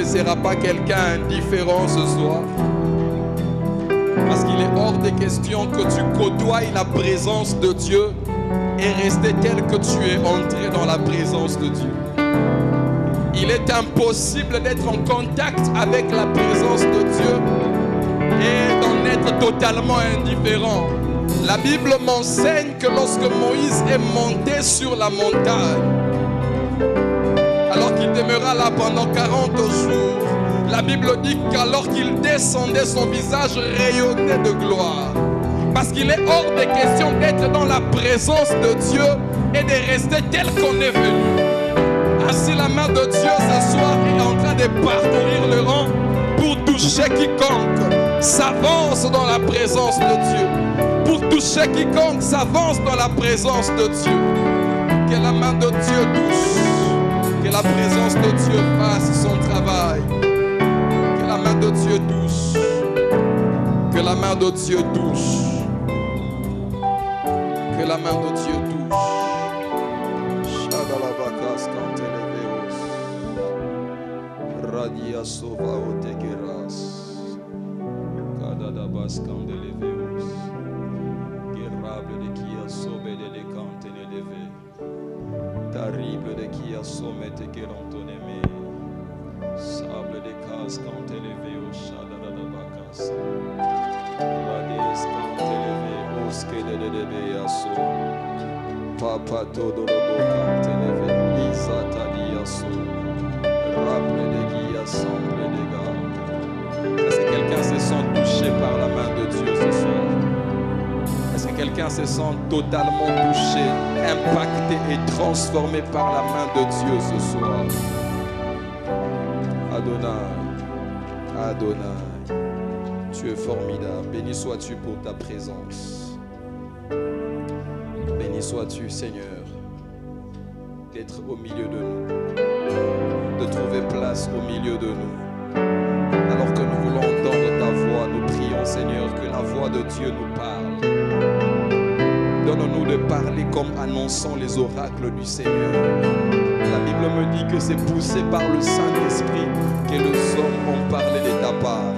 laissera pas quelqu'un indifférent ce soir. Parce qu'il est hors des questions que tu côtoies la présence de Dieu et rester tel que tu es entré dans la présence de Dieu. Il est impossible d'être en contact avec la présence de Dieu et d'en être totalement indifférent. La Bible m'enseigne que lorsque Moïse est monté sur la montagne, alors qu'il demeura là pendant 40 jours, la Bible dit qu'alors qu'il descendait, son visage rayonnait de gloire. Parce qu'il est hors des questions d'être dans la présence de Dieu et de rester tel qu'on est venu. Ainsi, la main de Dieu ce soir est en train de parcourir le rang pour toucher quiconque s'avance dans la présence de Dieu. Pour toucher quiconque s'avance dans la présence de Dieu. Que la main de Dieu touche. Que la présence de Dieu fasse son travail. Que la main de Dieu touche. Que la main de Dieu touche. Que la main de Dieu touche. Shadalabakas kanteleveos. Radia sova otegeras. Kadadabas kandeleveos. Guérable de qui a sauvé de canteleve. Terrible de qui a sommé te guérantonémé. Sable de cas canteleve. Shadalabakas. Radies canteleve. Oske de beyaso. Papa todo le boca televe, Isa tadiaso, rappel de qui assemble des gars. Est-ce que quelqu'un se sent touché par la main de Dieu ce soir? Est-ce que quelqu'un se sent totalement touché, impacté et transformé par la main de Dieu ce soir? Adonai, Adonai, tu es formidable. Béni sois-tu pour ta présence. Béni sois-tu, Seigneur, d'être au milieu de nous, de trouver place au milieu de nous. Alors que nous voulons entendre ta voix, nous prions, Seigneur, que la voix de Dieu nous parle. Donne-nous de parler comme annonçant les oracles du Seigneur. La Bible me dit que c'est poussé par le Saint-Esprit que les hommes ont parlé de ta part.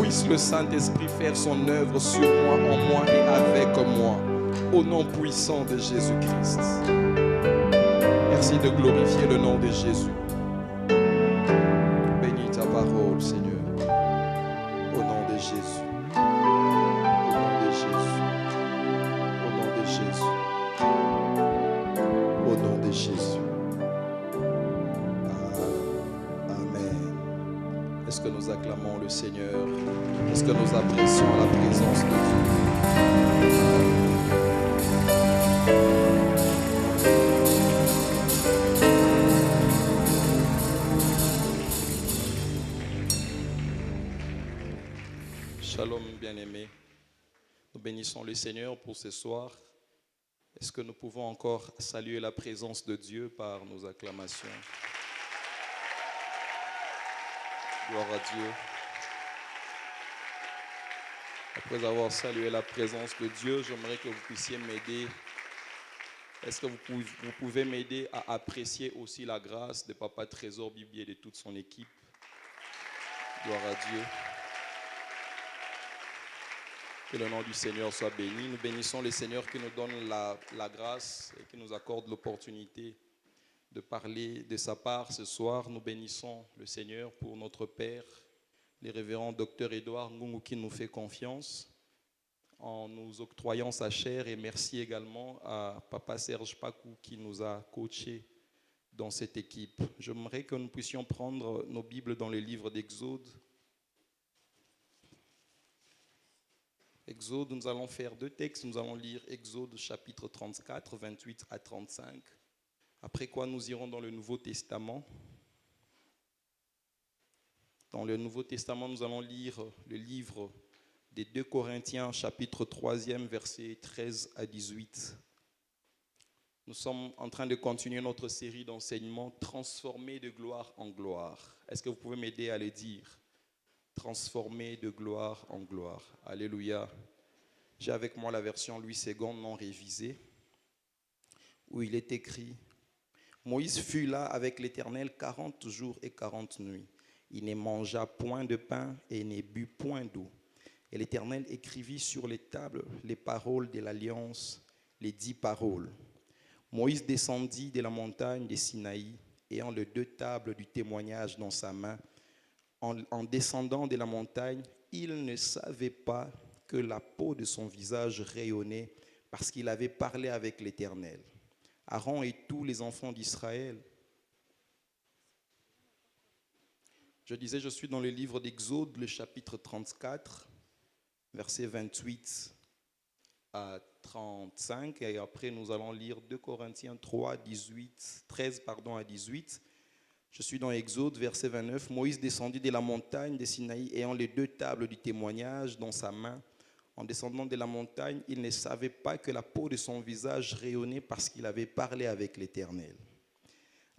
Puisse le Saint-Esprit faire son œuvre sur moi, en moi et avec moi. Au nom puissant de Jésus-Christ. Merci de glorifier le nom de Jésus. Bénis ta parole, Seigneur. Au nom de Jésus. Au nom de Jésus. Au nom de Jésus. Au nom de Jésus. Amen. Est-ce que nous acclamons le Seigneur? Est-ce que nous apprécions la présence de Dieu? Shalom, bien-aimés. Nous bénissons le Seigneur pour ce soir. Est-ce que nous pouvons encore saluer la présence de Dieu par nos acclamations? Gloire à Dieu. Après avoir salué la présence de Dieu, j'aimerais que vous puissiez m'aider. Est-ce que vous pouvez m'aider à apprécier aussi la grâce de Papa Trésor Bibi et de toute son équipe? Gloire à Dieu. Que le nom du Seigneur soit béni. Nous bénissons le Seigneur qui nous donne la grâce et qui nous accorde l'opportunité de parler de sa part ce soir. Nous bénissons le Seigneur pour notre Père, le révérend Dr Edouard Ngungu qui nous fait confiance en nous octroyant sa chair, et merci également à Papa Serge Pakou qui nous a coachés dans cette équipe. J'aimerais que nous puissions prendre nos Bibles dans le livre d'Exode. Exode, nous allons faire deux textes. Nous allons lire Exode chapitre 34, 28 à 35. Après quoi, nous irons dans le Nouveau Testament. Dans le Nouveau Testament, nous allons lire le livre des 2 Corinthiens, chapitre 3e, versets 13 à 18. Nous sommes en train de continuer notre série d'enseignements « Transformer de gloire en gloire ». Est-ce que vous pouvez m'aider à le dire? Transformer de gloire en gloire. Alléluia. J'ai avec moi la version Louis II non révisée, où il est écrit: Moïse fut là avec l'Éternel 40 jours et 40 nuits. Il ne mangea point de pain et ne but point d'eau. Et l'Éternel écrivit sur les tables les paroles de l'alliance, les 10 paroles. Moïse descendit de la montagne de Sinaï, ayant les 2 tables du témoignage dans sa main. En descendant de la montagne, il ne savait pas que la peau de son visage rayonnait parce qu'il avait parlé avec l'Éternel. Aaron et tous les enfants d'Israël. Je disais, je suis dans le livre d'Exode, le chapitre 34, versets 28 à 35. Et après, nous allons lire 2 Corinthiens 3, 13 à 18. Je suis dans Exode, verset 29. Moïse descendit de la montagne de Sinaï, ayant les 2 tables du témoignage dans sa main. En descendant de la montagne, il ne savait pas que la peau de son visage rayonnait parce qu'il avait parlé avec l'Éternel.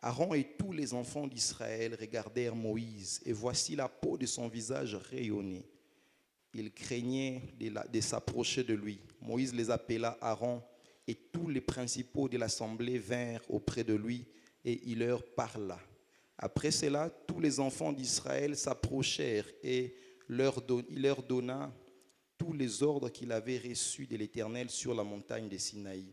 Aaron et tous les enfants d'Israël regardèrent Moïse, et voici la peau de son visage rayonnait. Ils craignaient de s'approcher de lui. Moïse les appela Aaron, et tous les principaux de l'assemblée vinrent auprès de lui, et il leur parla. Après cela, tous les enfants d'Israël s'approchèrent, et il leur donna tous les ordres qu'il avait reçus de l'Éternel sur la montagne de Sinaï.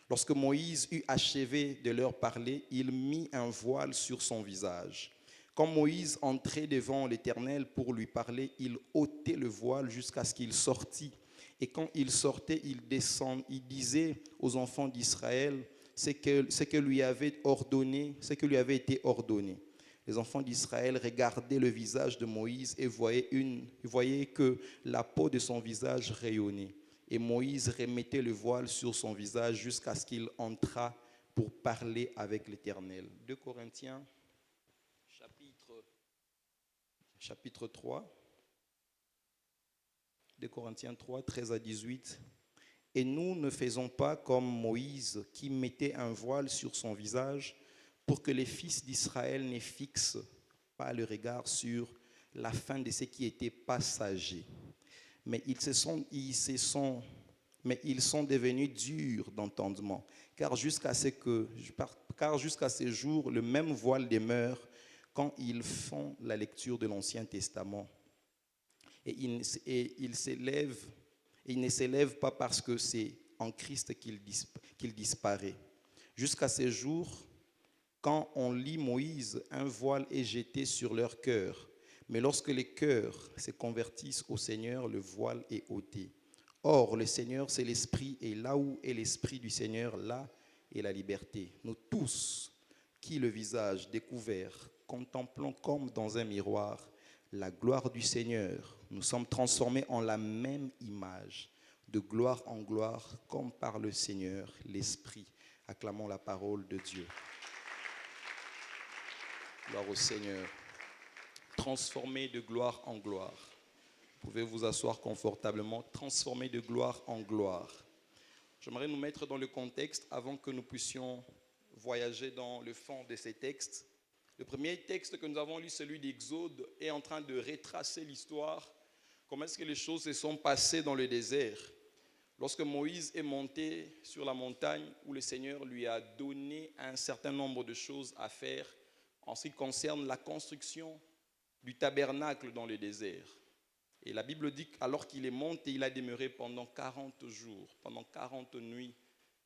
Lorsque Moïse eut achevé de leur parler, il mit un voile sur son visage. Quand Moïse entrait devant l'Éternel pour lui parler, il ôtait le voile jusqu'à ce qu'il sortît. Et quand il sortait, il disait aux enfants d'Israël ce que lui avait été ordonné. Les enfants d'Israël regardaient le visage de Moïse et voyaient que la peau de son visage rayonnait. Et Moïse remettait le voile sur son visage jusqu'à ce qu'il entrât pour parler avec l'Éternel. 2 Corinthiens, chapitre 3. 2 Corinthiens 3, 13 à 18. Et nous ne faisons pas comme Moïse qui mettait un voile sur son visage pour que les fils d'Israël ne fixent pas le regard sur la fin de ce qui était passager. Mais ils sont devenus durs d'entendement, car jusqu'à ce jour, le même voile demeure quand ils font la lecture de l'Ancien Testament. Et il ne s'élève pas parce que c'est en Christ qu'il disparaît. Jusqu'à ce jour, quand on lit Moïse, un voile est jeté sur leur cœur. Mais lorsque les cœurs se convertissent au Seigneur, le voile est ôté. Or, le Seigneur, c'est l'Esprit, et là où est l'Esprit du Seigneur, là est la liberté. Nous tous, qui le visage découvert, contemplons comme dans un miroir la gloire du Seigneur, nous sommes transformés en la même image, de gloire en gloire, comme par le Seigneur, l'Esprit. Acclamons la parole de Dieu. Gloire au Seigneur. Transformé de gloire en gloire. Vous pouvez vous asseoir confortablement. Transformé de gloire en gloire. J'aimerais nous mettre dans le contexte avant que nous puissions voyager dans le fond de ces textes. Le premier texte que nous avons lu, celui d'Exode, est en train de retracer l'histoire. Comment est-ce que les choses se sont passées dans le désert? Lorsque Moïse est monté sur la montagne où le Seigneur lui a donné un certain nombre de choses à faire en ce qui concerne la construction du tabernacle dans le désert. Et la Bible dit qu'alors qu'il est monté, il a demeuré pendant 40 jours, pendant 40 nuits,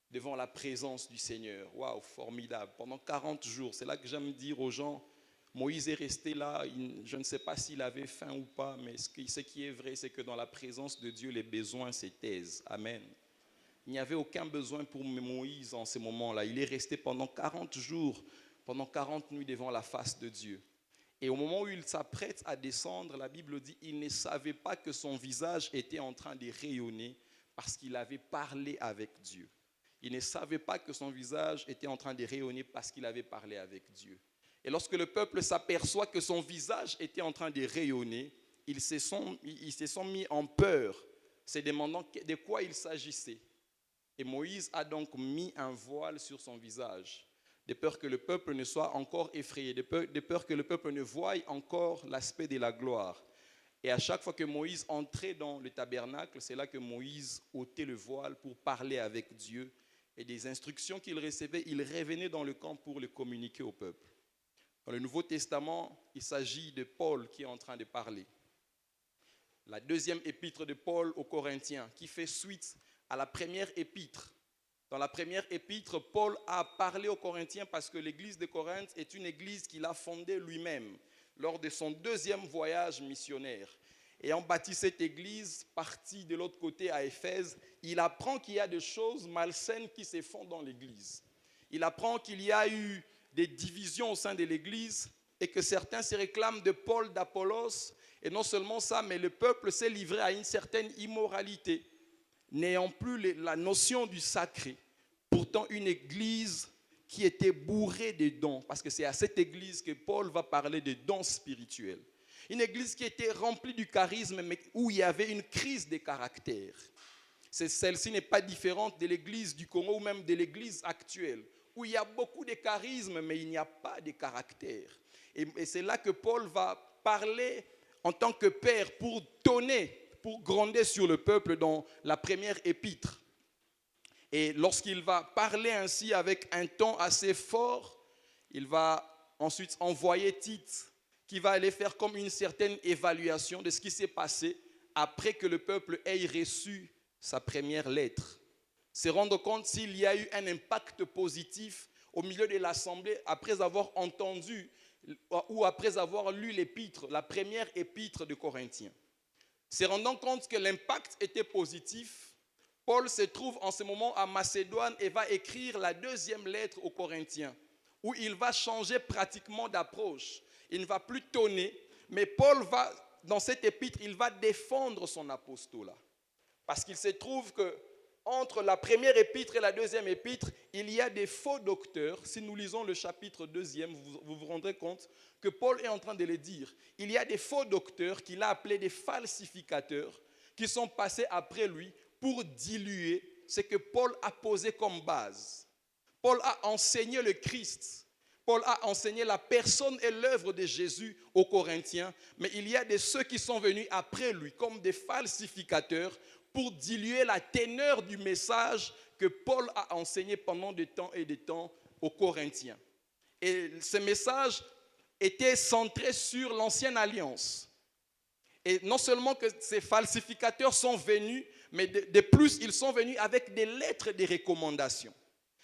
devant la présence du Seigneur. Waouh, formidable. Pendant 40 jours, c'est là que j'aime dire aux gens, Moïse est resté là, je ne sais pas s'il avait faim ou pas, mais ce qui est vrai, c'est que dans la présence de Dieu, les besoins se taisent. Amen. Il n'y avait aucun besoin pour Moïse en ce moment-là. Il est resté pendant 40 jours, pendant 40 nuits devant la face de Dieu. Et au moment où il s'apprête à descendre, la Bible dit qu'il ne savait pas que son visage était en train de rayonner parce qu'il avait parlé avec Dieu. Il ne savait pas que son visage était en train de rayonner parce qu'il avait parlé avec Dieu. Et lorsque le peuple s'aperçoit que son visage était en train de rayonner, ils se sont mis en peur, se demandant de quoi il s'agissait. Et Moïse a donc mis un voile sur son visage, de peur que le peuple ne soit encore effrayé, de peur que le peuple ne voie encore l'aspect de la gloire. Et à chaque fois que Moïse entrait dans le tabernacle, c'est là que Moïse ôtait le voile pour parler avec Dieu. Et des instructions qu'il recevait, il revenait dans le camp pour les communiquer au peuple. Dans le Nouveau Testament, il s'agit de Paul qui est en train de parler. La deuxième épître de Paul aux Corinthiens, qui fait suite à la première épître. Dans la première épître, Paul a parlé aux Corinthiens parce que l'église de Corinthe est une église qu'il a fondée lui-même lors de son deuxième voyage missionnaire. Ayant bâti cette église, parti de l'autre côté à Éphèse, il apprend qu'il y a des choses malsaines qui se font dans l'église. Il apprend qu'il y a eu des divisions au sein de l'église et que certains se réclament de Paul, d'Apollos. Et non seulement ça, mais le peuple s'est livré à une certaine immoralité, n'ayant plus la notion du sacré. Pourtant, une église qui était bourrée de dons, parce que c'est à cette église que Paul va parler de dons spirituels. Une église qui était remplie du charisme, mais où il y avait une crise des caractères. Celle-ci n'est pas différente de l'église du Congo ou même de l'église actuelle, où il y a beaucoup de charisme, mais il n'y a pas de caractère. Et c'est là que Paul va parler en tant que père pour donner, pour gronder sur le peuple dans la première épître. Et lorsqu'il va parler ainsi avec un ton assez fort, il va ensuite envoyer Tite, qui va aller faire comme une certaine évaluation de ce qui s'est passé après que le peuple ait reçu sa première lettre. Se rendre compte s'il y a eu un impact positif au milieu de l'assemblée après avoir entendu ou après avoir lu l'épître, la première épître de Corinthiens. Se rendant compte que l'impact était positif, Paul se trouve en ce moment à Macédoine et va écrire la deuxième lettre aux Corinthiens, où il va changer pratiquement d'approche. Il ne va plus tonner, mais Paul va, dans cette épître, il va défendre son apostolat. Parce qu'il se trouve que entre la première épître et la deuxième épître, il y a des faux docteurs. Si nous lisons le chapitre 2, vous vous rendrez compte que Paul est en train de le dire. Il y a des faux docteurs qu'il a appelés des falsificateurs qui sont passés après lui pour diluer ce que Paul a posé comme base. Paul a enseigné le Christ. Paul a enseigné la personne et l'œuvre de Jésus aux Corinthiens, mais il y a de ceux qui sont venus après lui comme des falsificateurs pour diluer la teneur du message que Paul a enseigné pendant des temps et des temps aux Corinthiens. Et ce message était centré sur l'ancienne alliance. Et non seulement que ces falsificateurs sont venus, mais de plus, ils sont venus avec des lettres de recommandation.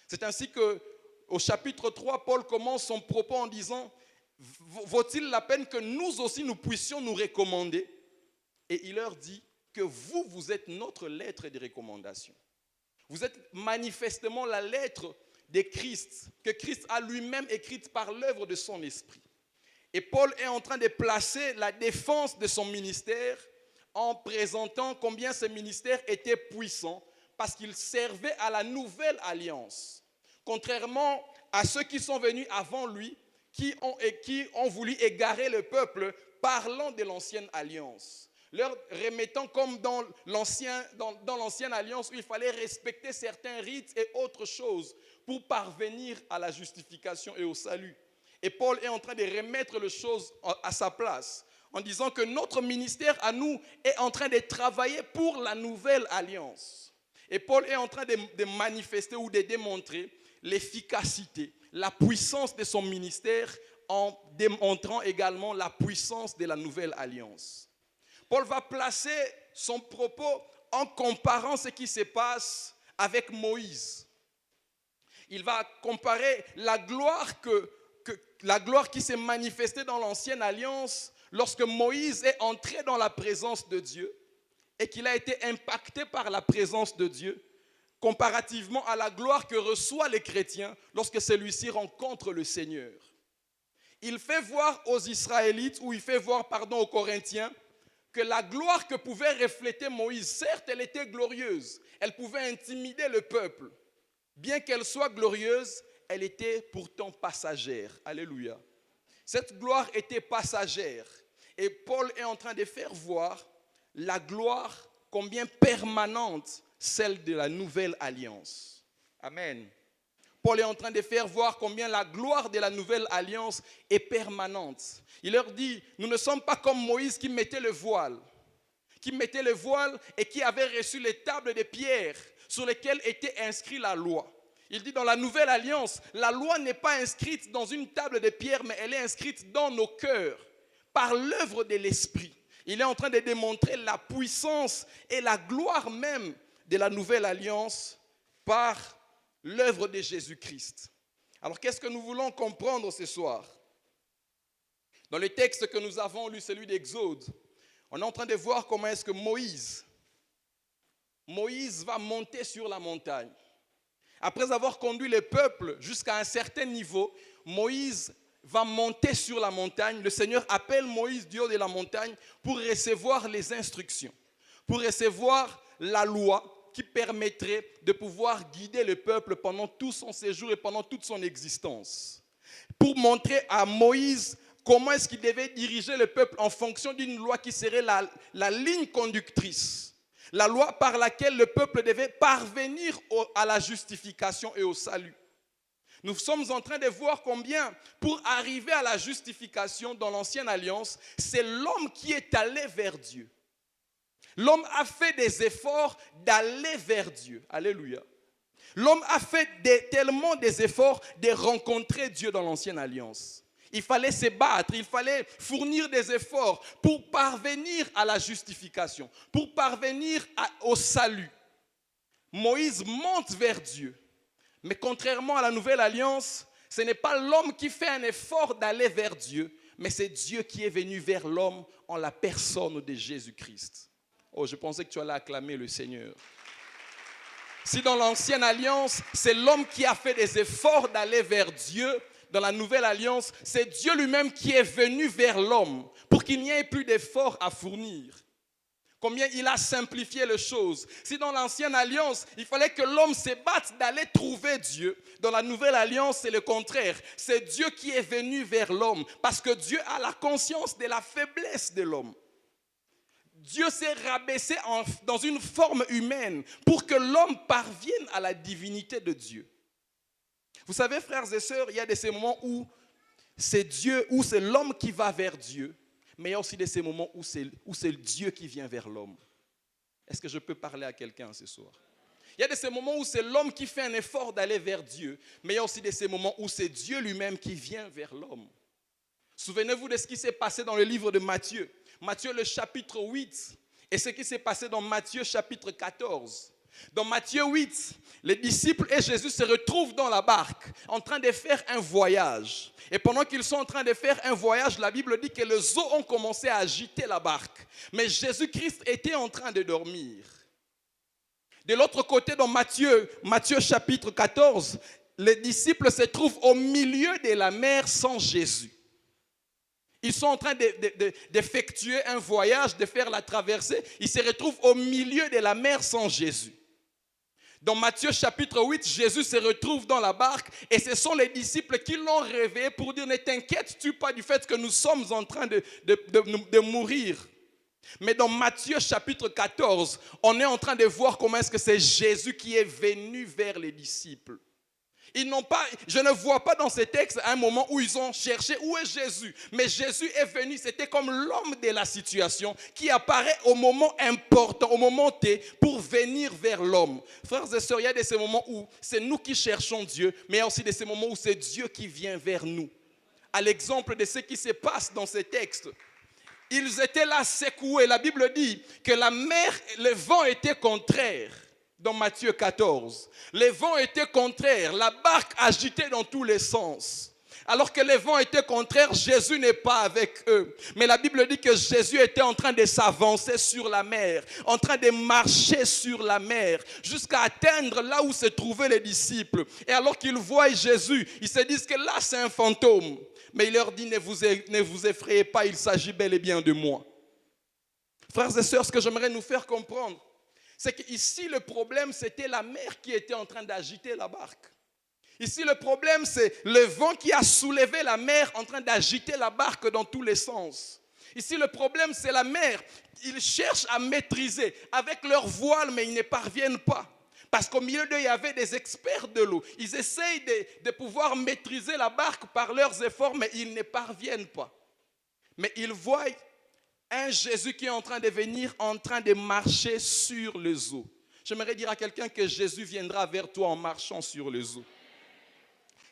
C'est ainsi qu'au chapitre 3, Paul commence son propos en disant « Vaut-il la peine que nous aussi nous puissions nous recommander ?» Et il leur dit que vous êtes notre lettre de recommandation. Vous êtes manifestement la lettre de Christ, que Christ a lui-même écrite par l'œuvre de son esprit. Et Paul est en train de placer la défense de son ministère en présentant combien ce ministère était puissant parce qu'il servait à la nouvelle alliance. Contrairement à ceux qui sont venus avant lui, qui ont voulu égarer le peuple parlant de l'ancienne alliance, leur remettant comme dans l'ancienne alliance où il fallait respecter certains rites et autres choses pour parvenir à la justification et au salut. Et Paul est en train de remettre les choses à sa place en disant que notre ministère à nous est en train de travailler pour la nouvelle alliance. Et Paul est en train de manifester ou de démontrer l'efficacité, la puissance de son ministère en démontrant également la puissance de la nouvelle alliance. Paul va placer son propos en comparant ce qui se passe avec Moïse. Il va comparer la gloire qui s'est manifestée dans l'ancienne alliance lorsque Moïse est entré dans la présence de Dieu et qu'il a été impacté par la présence de Dieu, comparativement à la gloire que reçoit les chrétiens lorsque celui-ci rencontre le Seigneur. Il fait voir aux Israélites, ou il fait voir, aux Corinthiens, que la gloire que pouvait refléter Moïse, certes, elle était glorieuse, elle pouvait intimider le peuple. Bien qu'elle soit glorieuse, elle était pourtant passagère. Alléluia. Cette gloire était passagère. Et Paul est en train de faire voir la gloire combien permanente, celle de la nouvelle alliance. Amen. Paul est en train de faire voir combien la gloire de la nouvelle alliance est permanente. Il leur dit, nous ne sommes pas comme Moïse qui mettait le voile et qui avait reçu les tables de pierre sur lesquelles était inscrite la loi. Il dit dans la nouvelle alliance, la loi n'est pas inscrite dans une table de pierre, mais elle est inscrite dans nos cœurs, par l'œuvre de l'Esprit. Il est en train de démontrer la puissance et la gloire même de la nouvelle alliance par l'œuvre de Jésus-Christ. Alors qu'est-ce que nous voulons comprendre ce soir? Dans le texte que nous avons lu, celui d'Exode, on est en train de voir comment est-ce que Moïse va monter sur la montagne. Après avoir conduit le peuple jusqu'à un certain niveau, Moïse va monter sur la montagne. Le Seigneur appelle Moïse du haut de la montagne pour recevoir les instructions, pour recevoir la loi qui permettrait de pouvoir guider le peuple pendant tout son séjour et pendant toute son existence. Pour montrer à Moïse comment est-ce qu'il devait diriger le peuple en fonction d'une loi qui serait la ligne conductrice. La loi par laquelle le peuple devait parvenir à la justification et au salut. Nous sommes en train de voir combien, pour arriver à la justification dans l'ancienne alliance, c'est l'homme qui est allé vers Dieu. L'homme a fait des efforts d'aller vers Dieu. Alléluia. L'homme a fait tellement des efforts de rencontrer Dieu dans l'ancienne alliance. Il fallait se battre, il fallait fournir des efforts pour parvenir à la justification, pour parvenir au salut. Moïse monte vers Dieu. Mais contrairement à la nouvelle alliance, ce n'est pas l'homme qui fait un effort d'aller vers Dieu, mais c'est Dieu qui est venu vers l'homme en la personne de Jésus-Christ. Oh, je pensais que tu allais acclamer le Seigneur. Si dans l'ancienne alliance, c'est l'homme qui a fait des efforts d'aller vers Dieu, dans la nouvelle alliance, c'est Dieu lui-même qui est venu vers l'homme pour qu'il n'y ait plus d'efforts à fournir. Combien il a simplifié les choses. Si dans l'ancienne alliance, il fallait que l'homme se batte d'aller trouver Dieu, dans la nouvelle alliance, c'est le contraire. C'est Dieu qui est venu vers l'homme parce que Dieu a la conscience de la faiblesse de l'homme. Dieu s'est rabaissé dans une forme humaine pour que l'homme parvienne à la divinité de Dieu. Vous savez, frères et sœurs, il y a de ces moments où c'est Dieu, où c'est l'homme qui va vers Dieu, mais il y a aussi de ces moments où c'est Dieu qui vient vers l'homme. Est-ce que je peux parler à quelqu'un ce soir? Il y a de ces moments où c'est l'homme qui fait un effort d'aller vers Dieu, mais il y a aussi de ces moments où c'est Dieu lui-même qui vient vers l'homme. Souvenez-vous de ce qui s'est passé dans le livre de Matthieu. Matthieu le chapitre 8 et ce qui s'est passé dans Matthieu chapitre 14. Dans Matthieu 8, les disciples et Jésus se retrouvent dans la barque en train de faire un voyage. Et pendant qu'ils sont en train de faire un voyage, la Bible dit que les eaux ont commencé à agiter la barque. Mais Jésus-Christ était en train de dormir. De l'autre côté, dans Matthieu chapitre 14, les disciples se trouvent au milieu de la mer sans Jésus. Ils sont en train d'effectuer un voyage, de faire la traversée. Ils se retrouvent au milieu de la mer sans Jésus. Dans Matthieu chapitre 8, Jésus se retrouve dans la barque et ce sont les disciples qui l'ont réveillé pour dire « Ne t'inquiètes-tu pas du fait que nous sommes en train de mourir ?» Mais dans Matthieu chapitre 14, on est en train de voir comment est-ce que c'est Jésus qui est venu vers les disciples. Je ne vois pas dans ces textes un moment où ils ont cherché où est Jésus. Mais Jésus est venu, c'était comme l'homme de la situation qui apparaît au moment important, au moment T, pour venir vers l'homme. Frères et sœurs, il y a de ces moments où c'est nous qui cherchons Dieu, mais il y a aussi de ces moments où c'est Dieu qui vient vers nous. À l'exemple de ce qui se passe dans ces textes. Ils étaient là secoués. La Bible dit que la mer, le vent était contraire. Dans Matthieu 14, les vents étaient contraires, la barque agitait dans tous les sens. Alors que les vents étaient contraires, Jésus n'est pas avec eux. Mais la Bible dit que Jésus était en train de s'avancer sur la mer, en train de marcher sur la mer, jusqu'à atteindre là où se trouvaient les disciples. Et alors qu'ils voient Jésus, ils se disent que là c'est un fantôme. Mais il leur dit, ne vous effrayez pas, il s'agit bel et bien de moi. Frères et sœurs, ce que j'aimerais nous faire comprendre, c'est qu'ici, le problème, c'était la mer qui était en train d'agiter la barque. Ici, le problème, c'est le vent qui a soulevé la mer en train d'agiter la barque dans tous les sens. Ici, le problème, c'est la mer. Ils cherchent à maîtriser avec leur voile, mais ils ne parviennent pas. Parce qu'au milieu d'eux, il y avait des experts de l'eau. Ils essayent de pouvoir maîtriser la barque par leurs efforts, mais ils ne parviennent pas. Mais ils voient un Jésus qui est en train de venir, en train de marcher sur les eaux, J'aimerais dire à quelqu'un que Jésus viendra vers toi en marchant sur les eaux.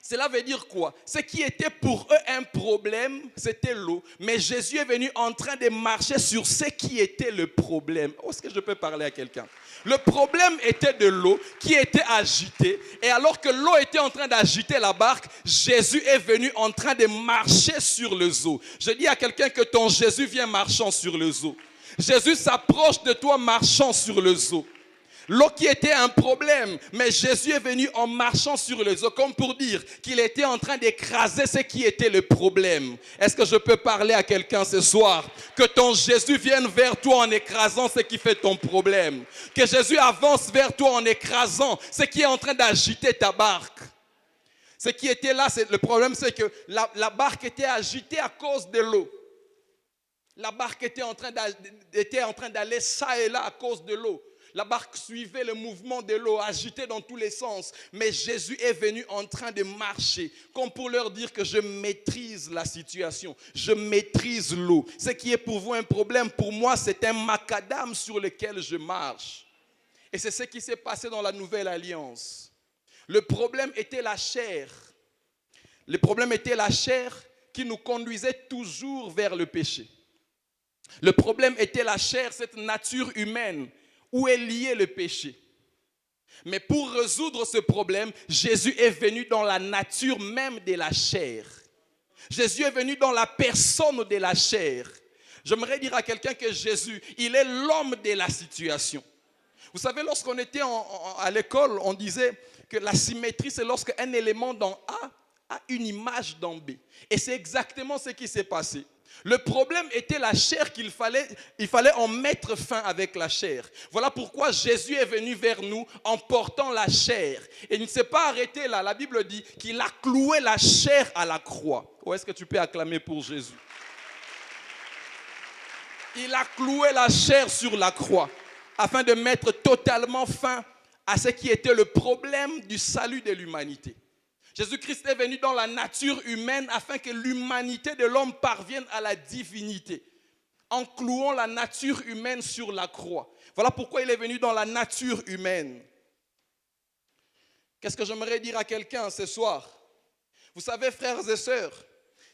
Cela veut dire quoi? Ce qui était pour eux un problème, c'était l'eau. Mais Jésus est venu en train de marcher sur ce qui était le problème. Est-ce que je peux parler à quelqu'un? Le problème était de l'eau qui était agitée. Et alors que l'eau était en train d'agiter la barque, Jésus est venu en train de marcher sur les eaux. Je dis à quelqu'un que ton Jésus vient marchant sur les eaux. Jésus s'approche de toi marchant sur les eaux. L'eau qui était un problème, mais Jésus est venu en marchant sur les eaux, comme pour dire qu'il était en train d'écraser ce qui était le problème. Est-ce que je peux parler à quelqu'un ce soir? Que ton Jésus vienne vers toi en écrasant ce qui fait ton problème. Que Jésus avance vers toi en écrasant ce qui est en train d'agiter ta barque. Ce qui était là, le problème, c'est que la barque était agitée à cause de l'eau. La barque était en train d'aller ça et là à cause de l'eau. La barque suivait le mouvement de l'eau, agitée dans tous les sens. Mais Jésus est venu en train de marcher, comme pour leur dire que je maîtrise la situation, je maîtrise l'eau. Ce qui est pour vous un problème, pour moi, c'est un macadam sur lequel je marche. Et c'est ce qui s'est passé dans la Nouvelle Alliance. Le problème était la chair. Le problème était la chair qui nous conduisait toujours vers le péché. Le problème était la chair, cette nature humaine, où est lié le péché. Mais pour résoudre ce problème, Jésus est venu dans la nature même de la chair. Jésus est venu dans la personne de la chair. J'aimerais dire à quelqu'un que Jésus, il est l'homme de la situation. Vous savez, lorsqu'on était à l'école, on disait que la symétrie, c'est lorsqu'un élément dans A a une image dans B. Et c'est exactement ce qui s'est passé. Le problème était la chair il fallait en mettre fin avec la chair. Voilà pourquoi Jésus est venu vers nous en portant la chair. Et il ne s'est pas arrêté là. La Bible dit qu'il a cloué la chair à la croix. Où est-ce que tu peux acclamer pour Jésus? Il a cloué la chair sur la croix afin de mettre totalement fin à ce qui était le problème du salut de l'humanité. Jésus-Christ est venu dans la nature humaine afin que l'humanité de l'homme parvienne à la divinité, en clouant la nature humaine sur la croix. Voilà pourquoi il est venu dans la nature humaine. Qu'est-ce que j'aimerais dire à quelqu'un ce soir? Vous savez, frères et sœurs,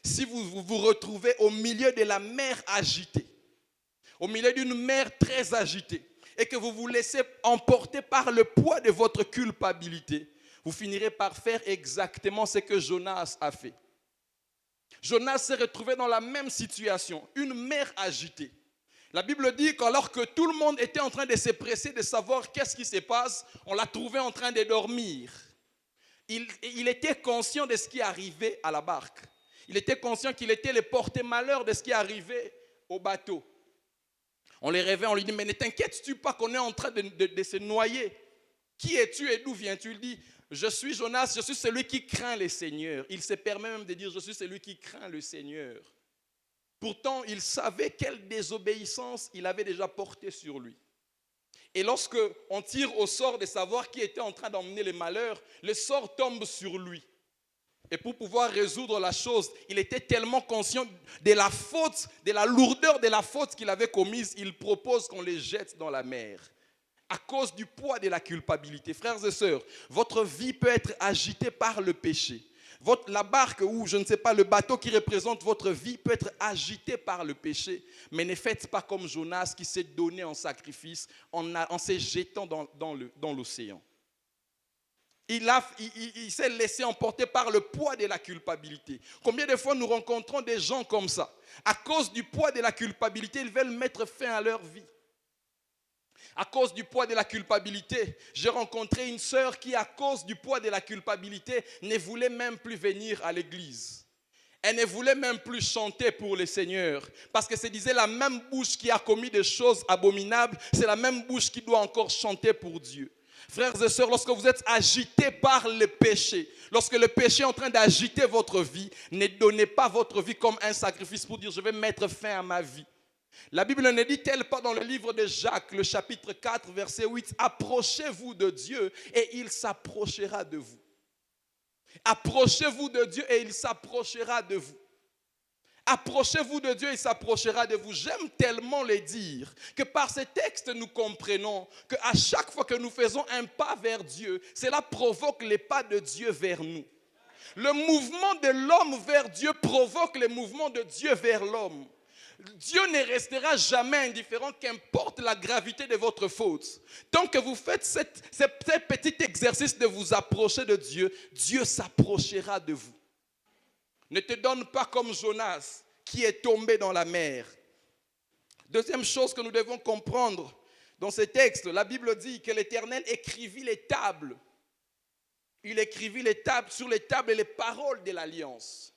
si vous vous retrouvez au milieu de la mer agitée, au milieu d'une mer très agitée, et que vous vous laissez emporter par le poids de votre culpabilité, vous finirez par faire exactement ce que Jonas a fait. Jonas s'est retrouvé dans la même situation, une mer agitée. La Bible dit qu'alors que tout le monde était en train de se presser de savoir qu'est-ce qui se passe, on l'a trouvé en train de dormir. Il était conscient de ce qui arrivait à la barque. Il était conscient qu'il était le porte-malheur de ce qui arrivait au bateau. On les réveille, on lui dit, mais ne t'inquiètes-tu pas qu'on est en train de se noyer? Qui es-tu et d'où viens-tu? Il dit, je suis Jonas, je suis celui qui craint le Seigneur. Il se permet même de dire, je suis celui qui craint le Seigneur. Pourtant, il savait quelle désobéissance il avait déjà portée sur lui. Et lorsque on tire au sort de savoir qui était en train d'emmener le malheur, le sort tombe sur lui. Et pour pouvoir résoudre la chose, il était tellement conscient de la faute, de la lourdeur de la faute qu'il avait commise, il propose qu'on les jette dans la mer. À cause du poids de la culpabilité. Frères et sœurs, votre vie peut être agitée par le péché. La barque ou je ne sais pas, le bateau qui représente votre vie peut être agité par le péché. Mais ne faites pas comme Jonas qui s'est donné en sacrifice en se jetant dans l'océan. Il s'est laissé emporter par le poids de la culpabilité. Combien de fois nous rencontrons des gens comme ça? À cause du poids de la culpabilité, ils veulent mettre fin à leur vie. À cause du poids de la culpabilité, j'ai rencontré une sœur qui, à cause du poids de la culpabilité, ne voulait même plus venir à l'église. Elle ne voulait même plus chanter pour le Seigneur. Parce que se disait, la même bouche qui a commis des choses abominables, c'est la même bouche qui doit encore chanter pour Dieu. Frères et sœurs, lorsque vous êtes agités par le péché, lorsque le péché est en train d'agiter votre vie, ne donnez pas votre vie comme un sacrifice pour dire, je vais mettre fin à ma vie. La Bible ne dit-elle pas dans le livre de Jacques, le chapitre 4, verset 8, « Approchez-vous de Dieu et il s'approchera de vous. » Approchez-vous de Dieu et il s'approchera de vous. approchez-vous de Dieu, il s'approchera de vous. J'aime tellement les dire que par ces textes, nous comprenons qu'à chaque fois que nous faisons un pas vers Dieu, cela provoque les pas de Dieu vers nous. Le mouvement de l'homme vers Dieu provoque le mouvement de Dieu vers l'homme. Dieu ne restera jamais indifférent, qu'importe la gravité de votre faute. Tant que vous faites ce petit exercice de vous approcher de Dieu, Dieu s'approchera de vous. Ne te donne pas comme Jonas qui est tombé dans la mer. Deuxième chose que nous devons comprendre dans ce texte, la Bible dit que l'Éternel écrivit les tables. Il écrivit les tables, sur les tables les paroles de l'alliance.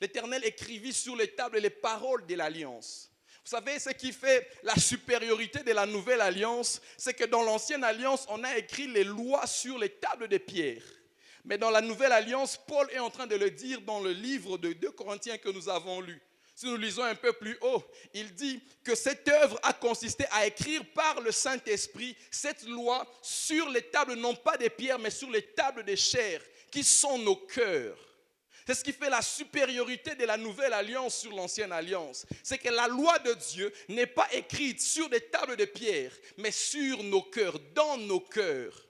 L'Éternel écrivit sur les tables les paroles de l'alliance. Vous savez, ce qui fait la supériorité de la nouvelle alliance, c'est que dans l'ancienne alliance, on a écrit les lois sur les tables de pierre. Mais dans la nouvelle alliance, Paul est en train de le dire dans le livre de 2 Corinthiens que nous avons lu. Si nous lisons un peu plus haut, il dit que cette œuvre a consisté à écrire par le Saint-Esprit cette loi sur les tables, non pas de pierre, mais sur les tables de chair, qui sont nos cœurs. C'est ce qui fait la supériorité de la nouvelle alliance sur l'ancienne alliance. C'est que la loi de Dieu n'est pas écrite sur des tables de pierre, mais sur nos cœurs, dans nos cœurs.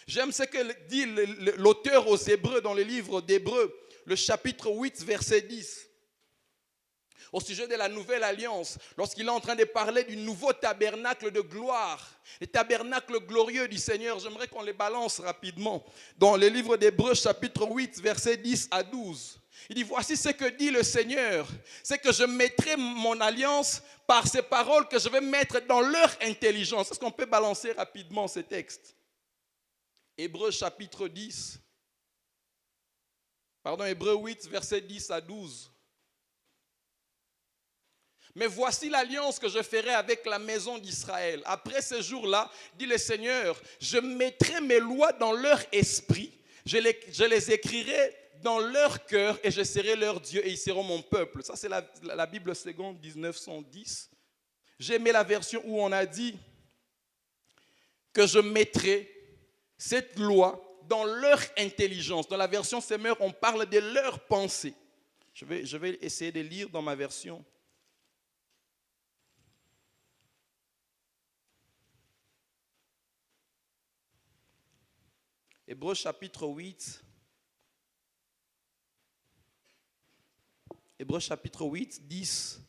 J'aime ce que dit l'auteur aux Hébreux dans le livre d'Hébreux, le chapitre 8, verset 10. Au sujet de la nouvelle alliance, lorsqu'il est en train de parler du nouveau tabernacle de gloire, le tabernacle glorieux du Seigneur, j'aimerais qu'on les balance rapidement. Dans le livre d'Hébreux, chapitre 8, versets 10 à 12. Il dit, voici ce que dit le Seigneur, c'est que je mettrai mon alliance par ces paroles que je vais mettre dans leur intelligence. Est-ce qu'on peut balancer rapidement ces textes? Hébreux, chapitre 10. Hébreux 8, versets 10 à 12. Mais voici l'alliance que je ferai avec la maison d'Israël. Après ce jour-là, dit le Seigneur, je mettrai mes lois dans leur esprit, je les écrirai dans leur cœur et je serai leur Dieu et ils seront mon peuple. Ça, c'est la Bible seconde 1910. J'ai aimé la version où on a dit que je mettrai cette loi dans leur intelligence. Dans la version Semeur, on parle de leur pensée. Je vais essayer de lire dans ma version. Hébreux chapitre 8. Hébreux chapitre 8, 10.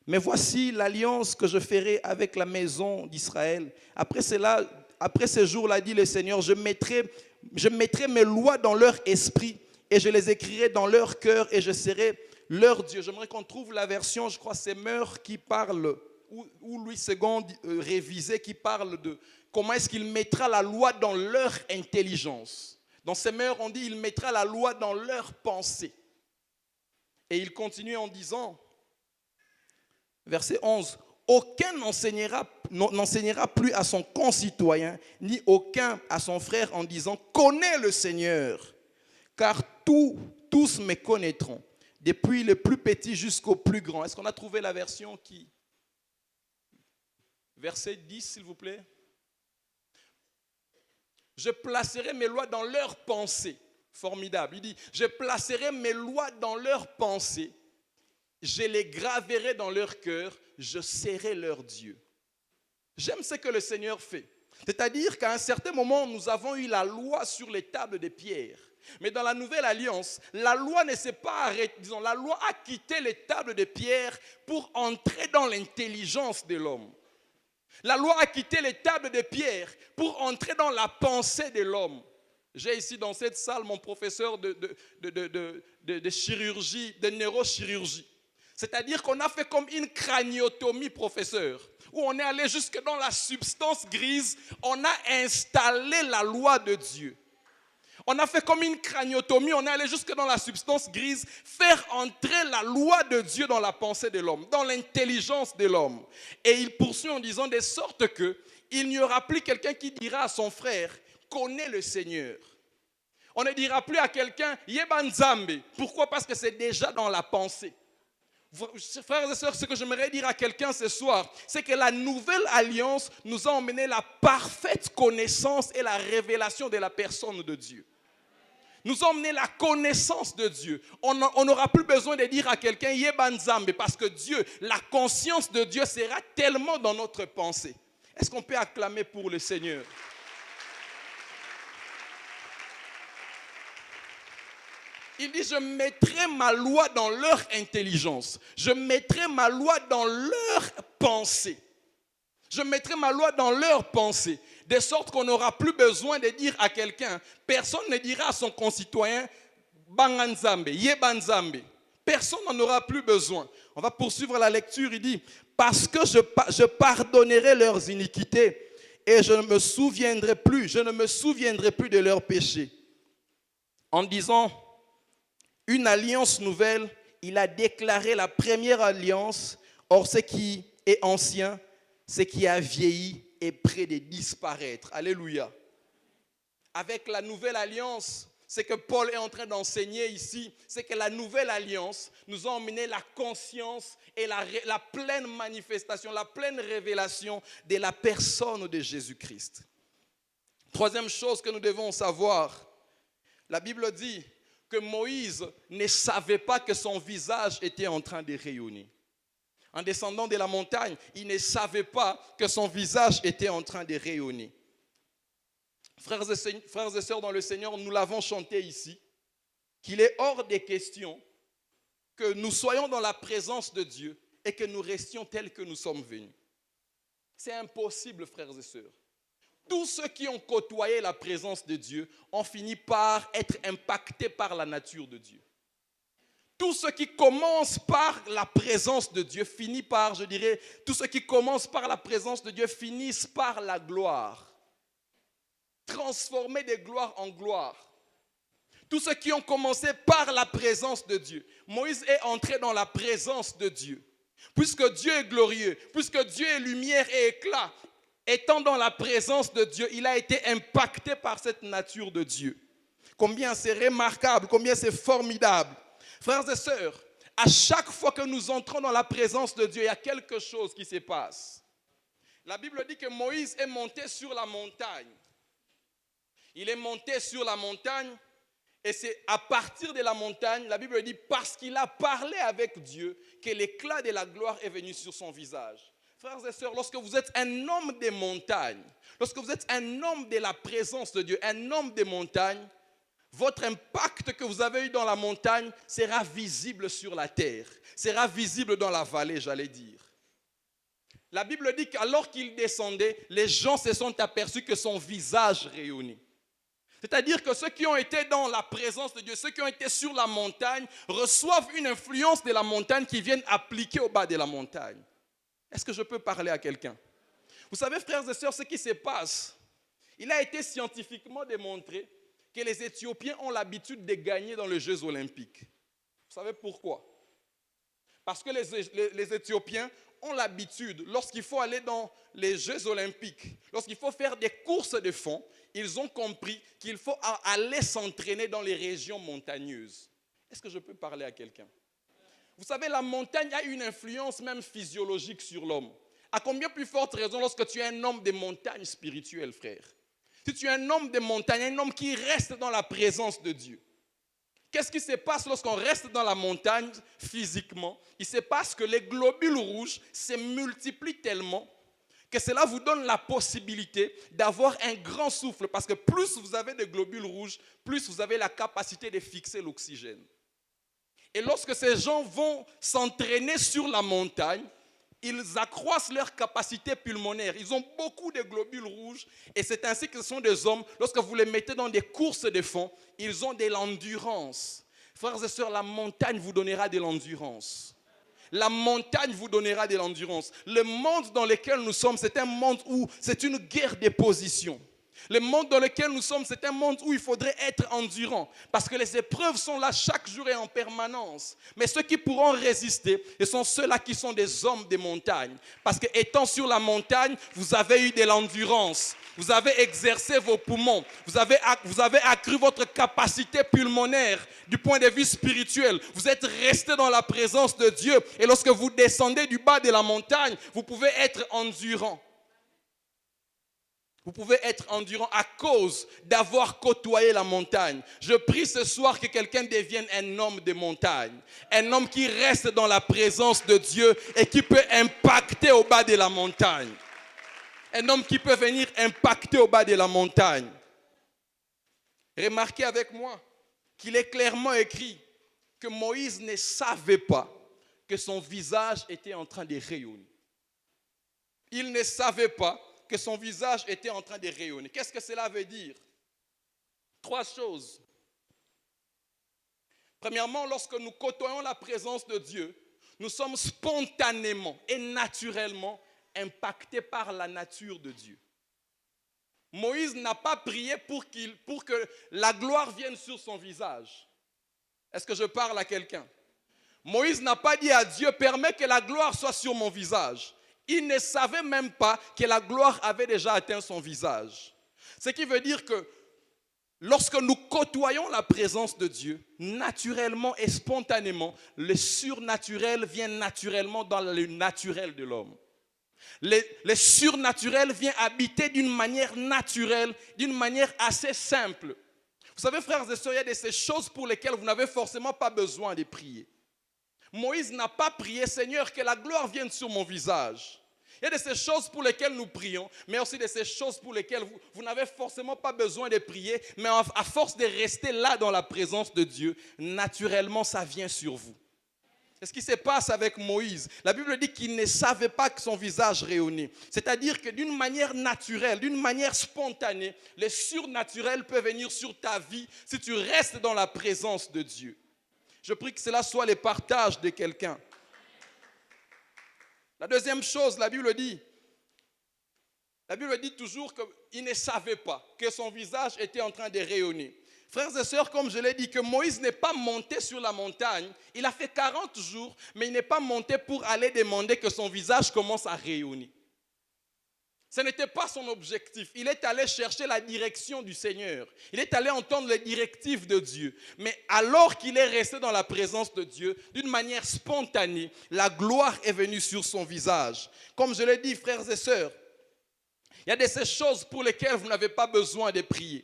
Mais voici l'alliance que je ferai avec la maison d'Israël. Après ce jour-là, dit le Seigneur, je mettrai mes lois dans leur esprit et je les écrirai dans leur cœur et je serai leur Dieu. J'aimerais qu'on trouve la version, je crois, c'est Semeur qui parle, ou Louis II révisé qui parle de comment est-ce qu'il mettra la loi dans leur intelligence. Dans Semeur, on dit il mettra la loi dans leur pensée. Et il continue en disant, verset 11, aucun n'enseignera plus à son concitoyen, ni aucun à son frère en disant, connais le Seigneur, car tous me connaîtront, depuis le plus petit jusqu'au plus grand. Est-ce qu'on a trouvé la version qui... Verset 10, s'il vous plaît. Je placerai mes lois dans leurs pensées. Formidable. Il dit, je placerai mes lois dans leurs pensées. Je les graverai dans leur cœur. Je serai leur Dieu. J'aime ce que le Seigneur fait. C'est-à-dire qu'à un certain moment, nous avons eu la loi sur les tables de pierre. Mais dans la nouvelle alliance, la loi ne s'est pas arrêtée. Disons, la loi a quitté les tables de pierre pour entrer dans l'intelligence de l'homme. La loi a quitté les tables de pierre pour entrer dans la pensée de l'homme. J'ai ici dans cette salle mon professeur de chirurgie, de neurochirurgie. C'est-à-dire qu'on a fait comme une craniotomie, professeur, où on est allé jusque dans la substance grise, on a installé la loi de Dieu. On a fait comme une craniotomie, on est allé jusque dans la substance grise, faire entrer la loi de Dieu dans la pensée de l'homme, dans l'intelligence de l'homme. Et il poursuit en disant de sorte que il n'y aura plus quelqu'un qui dira à son frère, connais le Seigneur. On ne dira plus à quelqu'un, Yeba Nzambe. Pourquoi? Parce que c'est déjà dans la pensée. Frères et sœurs, ce que j'aimerais dire à quelqu'un ce soir, c'est que la nouvelle alliance nous a emmené la parfaite connaissance et la révélation de la personne de Dieu. nous a emmené la connaissance de Dieu. On n'aura plus besoin de dire à quelqu'un Yeba Nzambe, parce que Dieu, la conscience de Dieu sera tellement dans notre pensée. Est-ce qu'on peut acclamer pour le Seigneur? Il dit, je mettrai ma loi dans leur intelligence. Je mettrai ma loi dans leur pensée. Je mettrai ma loi dans leur pensée. De sorte qu'on n'aura plus besoin de dire à quelqu'un, personne ne dira à son concitoyen, Banganzambe, Yebanzambe. Personne n'en aura plus besoin. On va poursuivre la lecture. Il dit, parce que je pardonnerai leurs iniquités et je ne me souviendrai plus de leurs péchés. En disant une alliance nouvelle, il a déclaré la première alliance. Or, ce qui est ancien, ce qui a vieilli est près de disparaître. Alléluia. Avec la nouvelle alliance, ce que Paul est en train d'enseigner ici, c'est que la nouvelle alliance nous a emmené la conscience et la pleine manifestation, la pleine révélation de la personne de Jésus-Christ. Troisième chose que nous devons savoir, la Bible dit que Moïse ne savait pas que son visage était en train de rayonner. En descendant de la montagne, il ne savait pas que son visage était en train de rayonner. Frères et sœurs dans le Seigneur, nous l'avons chanté ici, qu'il est hors des questions que nous soyons dans la présence de Dieu et que nous restions tels que nous sommes venus. C'est impossible, frères et sœurs. Tous ceux qui ont côtoyé la présence de Dieu ont fini par être impactés par la nature de Dieu. Tous ceux qui commencent par la présence de Dieu finissent par, tous ceux qui commencent par la présence de Dieu finissent par la gloire. Transformés de gloire en gloire. Tous ceux qui ont commencé par la présence de Dieu. Moïse est entré dans la présence de Dieu. Puisque Dieu est glorieux, puisque Dieu est lumière et éclat, étant dans la présence de Dieu, il a été impacté par cette nature de Dieu. Combien c'est remarquable, combien c'est formidable. Frères et sœurs, à chaque fois que nous entrons dans la présence de Dieu, il y a quelque chose qui se passe. La Bible dit que Moïse est monté sur la montagne. Il est monté sur la montagne et c'est à partir de la montagne, la Bible dit, parce qu'il a parlé avec Dieu, que l'éclat de la gloire est venu sur son visage. Frères et sœurs, lorsque vous êtes un homme des montagnes, lorsque vous êtes un homme de la présence de Dieu, un homme des montagnes, votre impact que vous avez eu dans la montagne sera visible sur la terre, sera visible dans la vallée, j'allais dire. La Bible dit qu'alors qu'il descendait, les gens se sont aperçus que son visage rayonnait. C'est-à-dire que ceux qui ont été dans la présence de Dieu, ceux qui ont été sur la montagne, reçoivent une influence de la montagne qui viennent appliquer au bas de la montagne. Est-ce que je peux parler à quelqu'un? Vous savez, frères et sœurs, ce qui se passe, il a été scientifiquement démontré que les Éthiopiens ont l'habitude de gagner dans les Jeux olympiques. Vous savez pourquoi? Parce que les Éthiopiens ont l'habitude, lorsqu'il faut aller dans les Jeux olympiques, lorsqu'il faut faire des courses de fond, ils ont compris qu'il faut aller s'entraîner dans les régions montagneuses. Est-ce que je peux parler à quelqu'un? Vous savez, la montagne a une influence même physiologique sur l'homme. À combien plus forte raison lorsque tu es un homme de montagne spirituelle, frère? Si tu es un homme de montagne, un homme qui reste dans la présence de Dieu. Qu'est-ce qui se passe lorsqu'on reste dans la montagne physiquement? Il se passe que les globules rouges se multiplient tellement que cela vous donne la possibilité d'avoir un grand souffle. Parce que plus vous avez de globules rouges, plus vous avez la capacité de fixer l'oxygène. Et lorsque ces gens vont s'entraîner sur la montagne, ils accroissent leur capacité pulmonaire. Ils ont beaucoup de globules rouges et c'est ainsi que ce sont des hommes, lorsque vous les mettez dans des courses de fond, ils ont de l'endurance. Frères et sœurs, la montagne vous donnera de l'endurance. La montagne vous donnera de l'endurance. Le monde dans lequel nous sommes, c'est un monde où c'est une guerre des positions. Le monde dans lequel nous sommes, c'est un monde où il faudrait être endurant. Parce que les épreuves sont là chaque jour et en permanence. Mais ceux qui pourront résister, ce sont ceux-là qui sont des hommes des montagnes. Parce qu'étant sur la montagne, vous avez eu de l'endurance. Vous avez exercé vos poumons. Vous avez accru votre capacité pulmonaire du point de vue spirituel. Vous êtes resté dans la présence de Dieu. Et lorsque vous descendez du bas de la montagne, vous pouvez être endurant. Vous pouvez être endurant à cause d'avoir côtoyé la montagne. Je prie ce soir que quelqu'un devienne un homme de montagne. Un homme qui reste dans la présence de Dieu et qui peut impacter au bas de la montagne. Un homme qui peut venir impacter au bas de la montagne. Remarquez avec moi qu'il est clairement écrit que Moïse ne savait pas que son visage était en train de rayonner. Il ne savait pas que son visage était en train de rayonner. Qu'est-ce que cela veut dire? 3 choses. Premièrement, lorsque nous côtoyons la présence de Dieu, nous sommes spontanément et naturellement impactés par la nature de Dieu. Moïse n'a pas prié pour que la gloire vienne sur son visage. Est-ce que je parle à quelqu'un? Moïse n'a pas dit à Dieu, permets que la gloire soit sur mon visage. Il ne savait même pas que la gloire avait déjà atteint son visage. Ce qui veut dire que lorsque nous côtoyons la présence de Dieu, naturellement et spontanément, le surnaturel vient naturellement dans le naturel de l'homme. Le surnaturel vient habiter d'une manière naturelle, d'une manière assez simple. Vous savez, frères et sœurs, il y a de ces choses pour lesquelles vous n'avez forcément pas besoin de prier. Moïse n'a pas prié, Seigneur, que la gloire vienne sur mon visage. Il y a de ces choses pour lesquelles nous prions, mais aussi de ces choses pour lesquelles vous n'avez forcément pas besoin de prier, mais à force de rester là dans la présence de Dieu, naturellement, ça vient sur vous. C'est ce qui se passe avec Moïse. La Bible dit qu'il ne savait pas que son visage rayonnait. C'est-à-dire que d'une manière naturelle, d'une manière spontanée, le surnaturel peut venir sur ta vie si tu restes dans la présence de Dieu. Je prie que cela soit le partage de quelqu'un. La deuxième chose, la Bible dit toujours qu'il ne savait pas que son visage était en train de rayonner. Frères et sœurs, comme je l'ai dit, que Moïse n'est pas monté sur la montagne. Il a fait 40 jours, mais il n'est pas monté pour aller demander que son visage commence à rayonner. Ce n'était pas son objectif. Il est allé chercher la direction du Seigneur. Il est allé entendre les directives de Dieu. Mais alors qu'il est resté dans la présence de Dieu, d'une manière spontanée, la gloire est venue sur son visage. Comme je l'ai dit, frères et sœurs, il y a de ces choses pour lesquelles vous n'avez pas besoin de prier.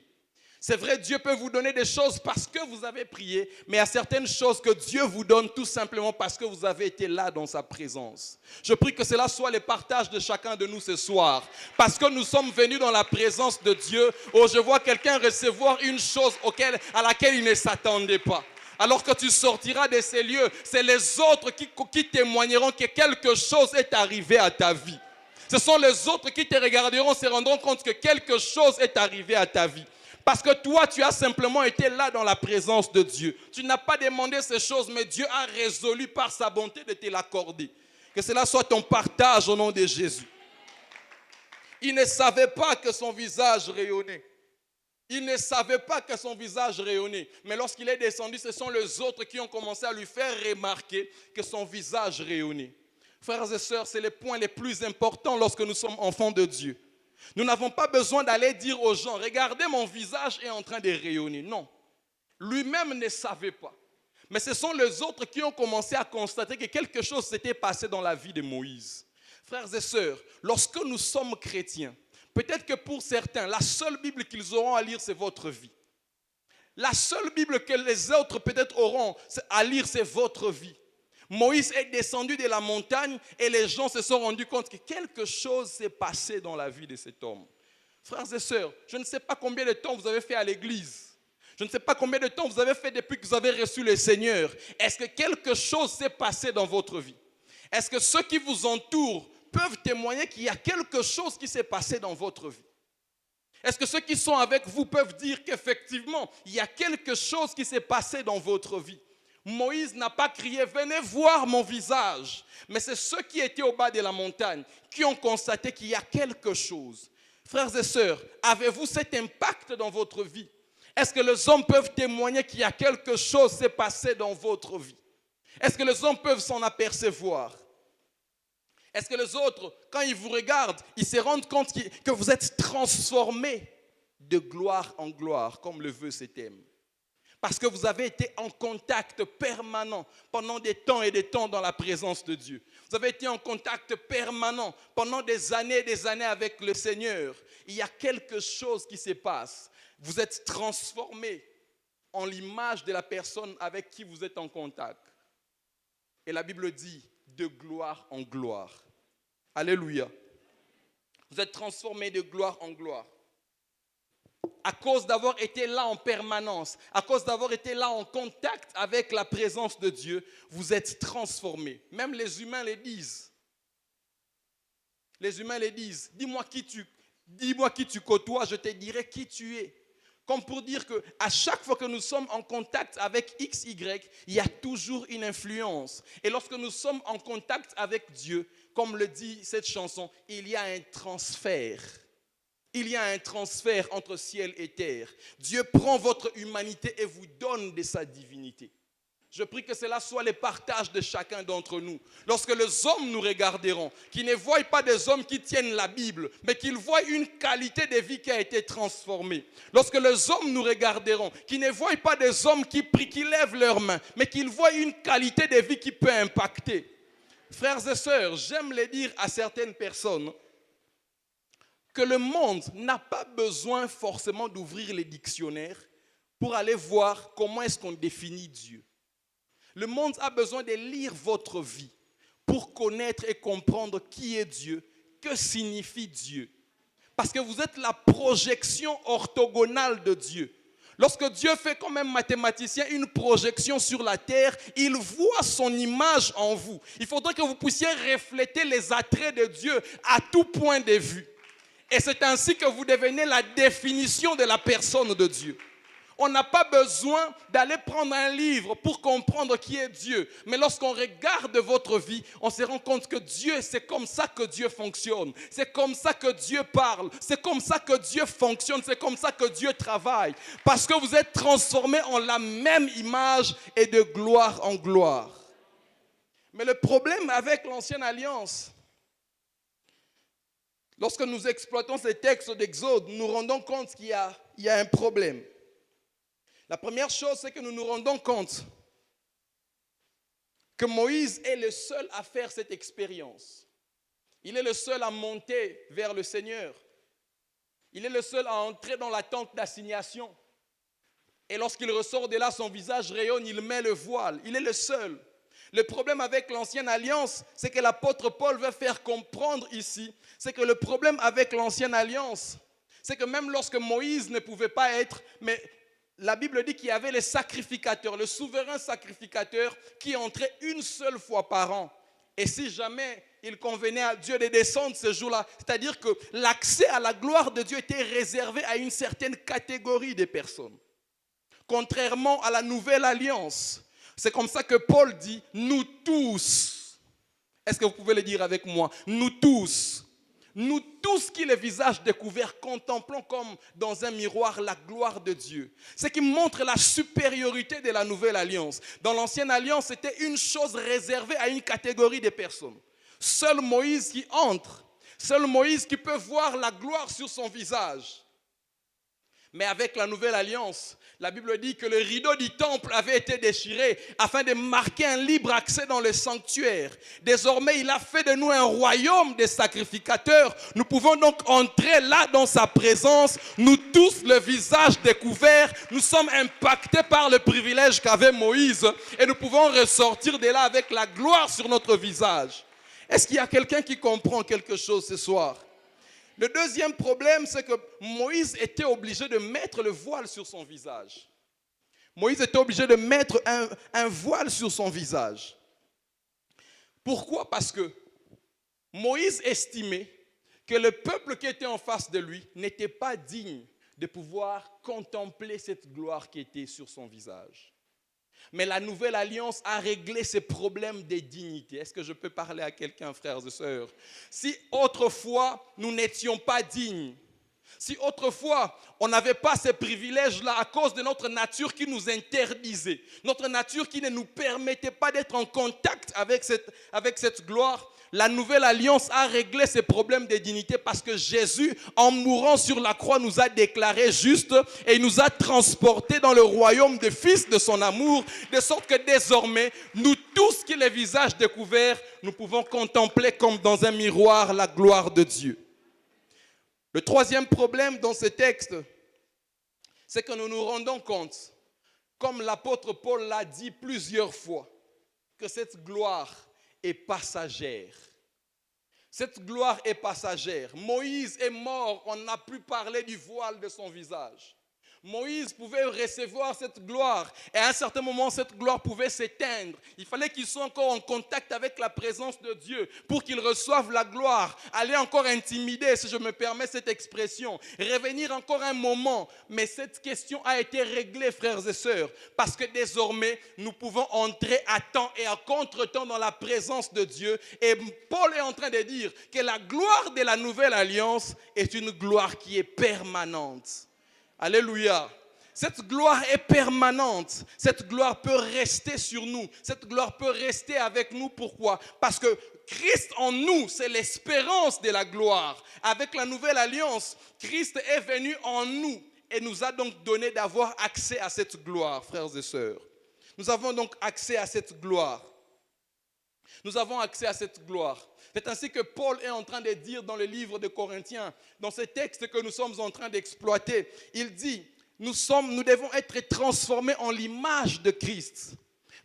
C'est vrai, Dieu peut vous donner des choses parce que vous avez prié, mais il y a certaines choses que Dieu vous donne tout simplement parce que vous avez été là dans sa présence. Je prie que cela soit le partage de chacun de nous ce soir. Parce que nous sommes venus dans la présence de Dieu, où je vois quelqu'un recevoir une chose à laquelle il ne s'attendait pas. Alors que tu sortiras de ces lieux, c'est les autres qui témoigneront que quelque chose est arrivé à ta vie. Ce sont les autres qui te regarderont, se rendront compte que quelque chose est arrivé à ta vie. Parce que toi, tu as simplement été là dans la présence de Dieu. Tu n'as pas demandé ces choses, mais Dieu a résolu par sa bonté de te l'accorder. Que cela soit ton partage au nom de Jésus. Il ne savait pas que son visage rayonnait. Il ne savait pas que son visage rayonnait. Mais lorsqu'il est descendu, ce sont les autres qui ont commencé à lui faire remarquer que son visage rayonnait. Frères et sœurs, c'est le point le plus important lorsque nous sommes enfants de Dieu. Nous n'avons pas besoin d'aller dire aux gens, regardez, mon visage est en train de rayonner. Non, lui-même ne savait pas. Mais ce sont les autres qui ont commencé à constater que quelque chose s'était passé dans la vie de Moïse. Frères et sœurs, lorsque nous sommes chrétiens, peut-être que pour certains, la seule Bible qu'ils auront à lire, c'est votre vie. La seule Bible que les autres peut-être auront à lire, c'est votre vie. Moïse est descendu de la montagne et les gens se sont rendus compte que quelque chose s'est passé dans la vie de cet homme. Frères et sœurs, je ne sais pas combien de temps vous avez fait à l'église. Je ne sais pas combien de temps vous avez fait depuis que vous avez reçu le Seigneur. Est-ce que quelque chose s'est passé dans votre vie? Est-ce que ceux qui vous entourent peuvent témoigner qu'il y a quelque chose qui s'est passé dans votre vie? Est-ce que ceux qui sont avec vous peuvent dire qu'effectivement, il y a quelque chose qui s'est passé dans votre vie? Moïse n'a pas crié, venez voir mon visage. Mais c'est ceux qui étaient au bas de la montagne qui ont constaté qu'il y a quelque chose. Frères et sœurs, avez-vous cet impact dans votre vie? Est-ce que les hommes peuvent témoigner qu'il y a quelque chose qui s'est passé dans votre vie? Est-ce que les hommes peuvent s'en apercevoir? Est-ce que les autres, quand ils vous regardent, ils se rendent compte que vous êtes transformés de gloire en gloire, comme le veut cet thème? Parce que vous avez été en contact permanent pendant des temps et des temps dans la présence de Dieu. Vous avez été en contact permanent pendant des années et des années avec le Seigneur. Il y a quelque chose qui se passe. Vous êtes transformé en l'image de la personne avec qui vous êtes en contact. Et la Bible dit de gloire en gloire. Alléluia. Vous êtes transformé de gloire en gloire. À cause d'avoir été là en permanence, à cause d'avoir été là en contact avec la présence de Dieu, vous êtes transformés. Même les humains les disent. Les humains les disent. Dis-moi qui tu côtoies, je te dirai qui tu es. Comme pour dire qu'à chaque fois que nous sommes en contact avec XY, il y a toujours une influence. Et lorsque nous sommes en contact avec Dieu, comme le dit cette chanson, il y a un transfert. Il y a un transfert entre ciel et terre. Dieu prend votre humanité et vous donne de sa divinité. Je prie que cela soit le partage de chacun d'entre nous. Lorsque les hommes nous regarderont, qu'ils ne voient pas des hommes qui tiennent la Bible, mais qu'ils voient une qualité de vie qui a été transformée. Lorsque les hommes nous regarderont, qu'ils ne voient pas des hommes qui prient, qui lèvent leurs mains, mais qu'ils voient une qualité de vie qui peut impacter. Frères et sœurs, j'aime le dire à certaines personnes, que le monde n'a pas besoin forcément d'ouvrir les dictionnaires pour aller voir comment est-ce qu'on définit Dieu. Le monde a besoin de lire votre vie pour connaître et comprendre qui est Dieu, que signifie Dieu. Parce que vous êtes la projection orthogonale de Dieu. Lorsque Dieu fait comme un mathématicien une projection sur la terre, il voit son image en vous. Il faudrait que vous puissiez refléter les attraits de Dieu à tout point de vue. Et c'est ainsi que vous devenez la définition de la personne de Dieu. On n'a pas besoin d'aller prendre un livre pour comprendre qui est Dieu. Mais lorsqu'on regarde votre vie, on se rend compte que Dieu, c'est comme ça que Dieu fonctionne. C'est comme ça que Dieu parle. C'est comme ça que Dieu fonctionne. C'est comme ça que Dieu travaille. Parce que vous êtes transformés en la même image et de gloire en gloire. Mais le problème avec l'ancienne alliance, lorsque nous exploitons ces textes d'Exode, nous nous rendons compte qu'il y a un problème. La première chose, c'est que nous nous rendons compte que Moïse est le seul à faire cette expérience. Il est le seul à monter vers le Seigneur. Il est le seul à entrer dans la tente d'assignation. Et lorsqu'il ressort de là, son visage rayonne, il met le voile. Il est le seul. Le problème avec l'ancienne alliance, c'est que l'apôtre Paul veut faire comprendre ici, c'est que le problème avec l'ancienne alliance, c'est que même lorsque Moïse ne pouvait pas être, mais la Bible dit qu'il y avait les sacrificateurs, le souverain sacrificateur qui entrait une seule fois par an. Et si jamais il convenait à Dieu de descendre ce jour-là, c'est-à-dire que l'accès à la gloire de Dieu était réservé à une certaine catégorie de personnes. Contrairement à la nouvelle alliance, c'est comme ça que Paul dit, nous tous. Est-ce que vous pouvez le dire avec moi? Nous tous qui le visage découvert contemplons comme dans un miroir la gloire de Dieu. Ce qui montre la supériorité de la nouvelle alliance. Dans l'ancienne alliance, c'était une chose réservée à une catégorie de personnes. Seul Moïse qui entre, seul Moïse qui peut voir la gloire sur son visage. Mais avec la nouvelle alliance, la Bible dit que le rideau du temple avait été déchiré afin de marquer un libre accès dans le sanctuaire. Désormais, il a fait de nous un royaume des sacrificateurs. Nous pouvons donc entrer là dans sa présence. Nous tous, le visage découvert, nous sommes impactés par le privilège qu'avait Moïse. Et nous pouvons ressortir de là avec la gloire sur notre visage. Est-ce qu'il y a quelqu'un qui comprend quelque chose ce soir? Le deuxième problème, c'est que Moïse était obligé de mettre le voile sur son visage. Moïse était obligé de mettre un voile sur son visage. Pourquoi? Parce que Moïse estimait que le peuple qui était en face de lui n'était pas digne de pouvoir contempler cette gloire qui était sur son visage. Mais la nouvelle alliance a réglé ces problèmes de dignité. Est-ce que je peux parler à quelqu'un, frères et sœurs? Si autrefois, nous n'étions pas dignes, Si autrefois, on n'avait pas ces privilèges-là à cause de notre nature qui nous interdisait, notre nature qui ne nous permettait pas d'être en contact avec cette gloire, la nouvelle alliance a réglé ces problèmes de dignité parce que Jésus, en mourant sur la croix, nous a déclarés justes et nous a transportés dans le royaume des fils de son amour, de sorte que désormais, nous tous qui les visages découverts, nous pouvons contempler comme dans un miroir la gloire de Dieu. Le troisième problème dans ce texte, c'est que nous nous rendons compte, comme l'apôtre Paul l'a dit plusieurs fois, que cette gloire est passagère. Cette gloire est passagère. Moïse est mort, on n'a plus parlé du voile de son visage. Moïse pouvait recevoir cette gloire et à un certain moment, cette gloire pouvait s'éteindre. Il fallait qu'il soit encore en contact avec la présence de Dieu pour qu'il reçoive la gloire. Aller encore intimider, si je me permets cette expression. Revenir encore un moment. Mais cette question a été réglée, frères et sœurs, parce que désormais, nous pouvons entrer à temps et à contre-temps dans la présence de Dieu. Et Paul est en train de dire que la gloire de la nouvelle alliance est une gloire qui est permanente. Alléluia. Cette gloire est permanente. Cette gloire peut rester sur nous. Cette gloire peut rester avec nous. Pourquoi? Parce que Christ en nous, c'est l'espérance de la gloire. Avec la nouvelle alliance, Christ est venu en nous et nous a donc donné d'avoir accès à cette gloire, frères et sœurs. Nous avons donc accès à cette gloire. Nous avons accès à cette gloire. C'est ainsi que Paul est en train de dire dans le livre de Corinthiens, dans ce texte que nous sommes en train d'exploiter, il dit, nous devons être transformés en l'image de Christ.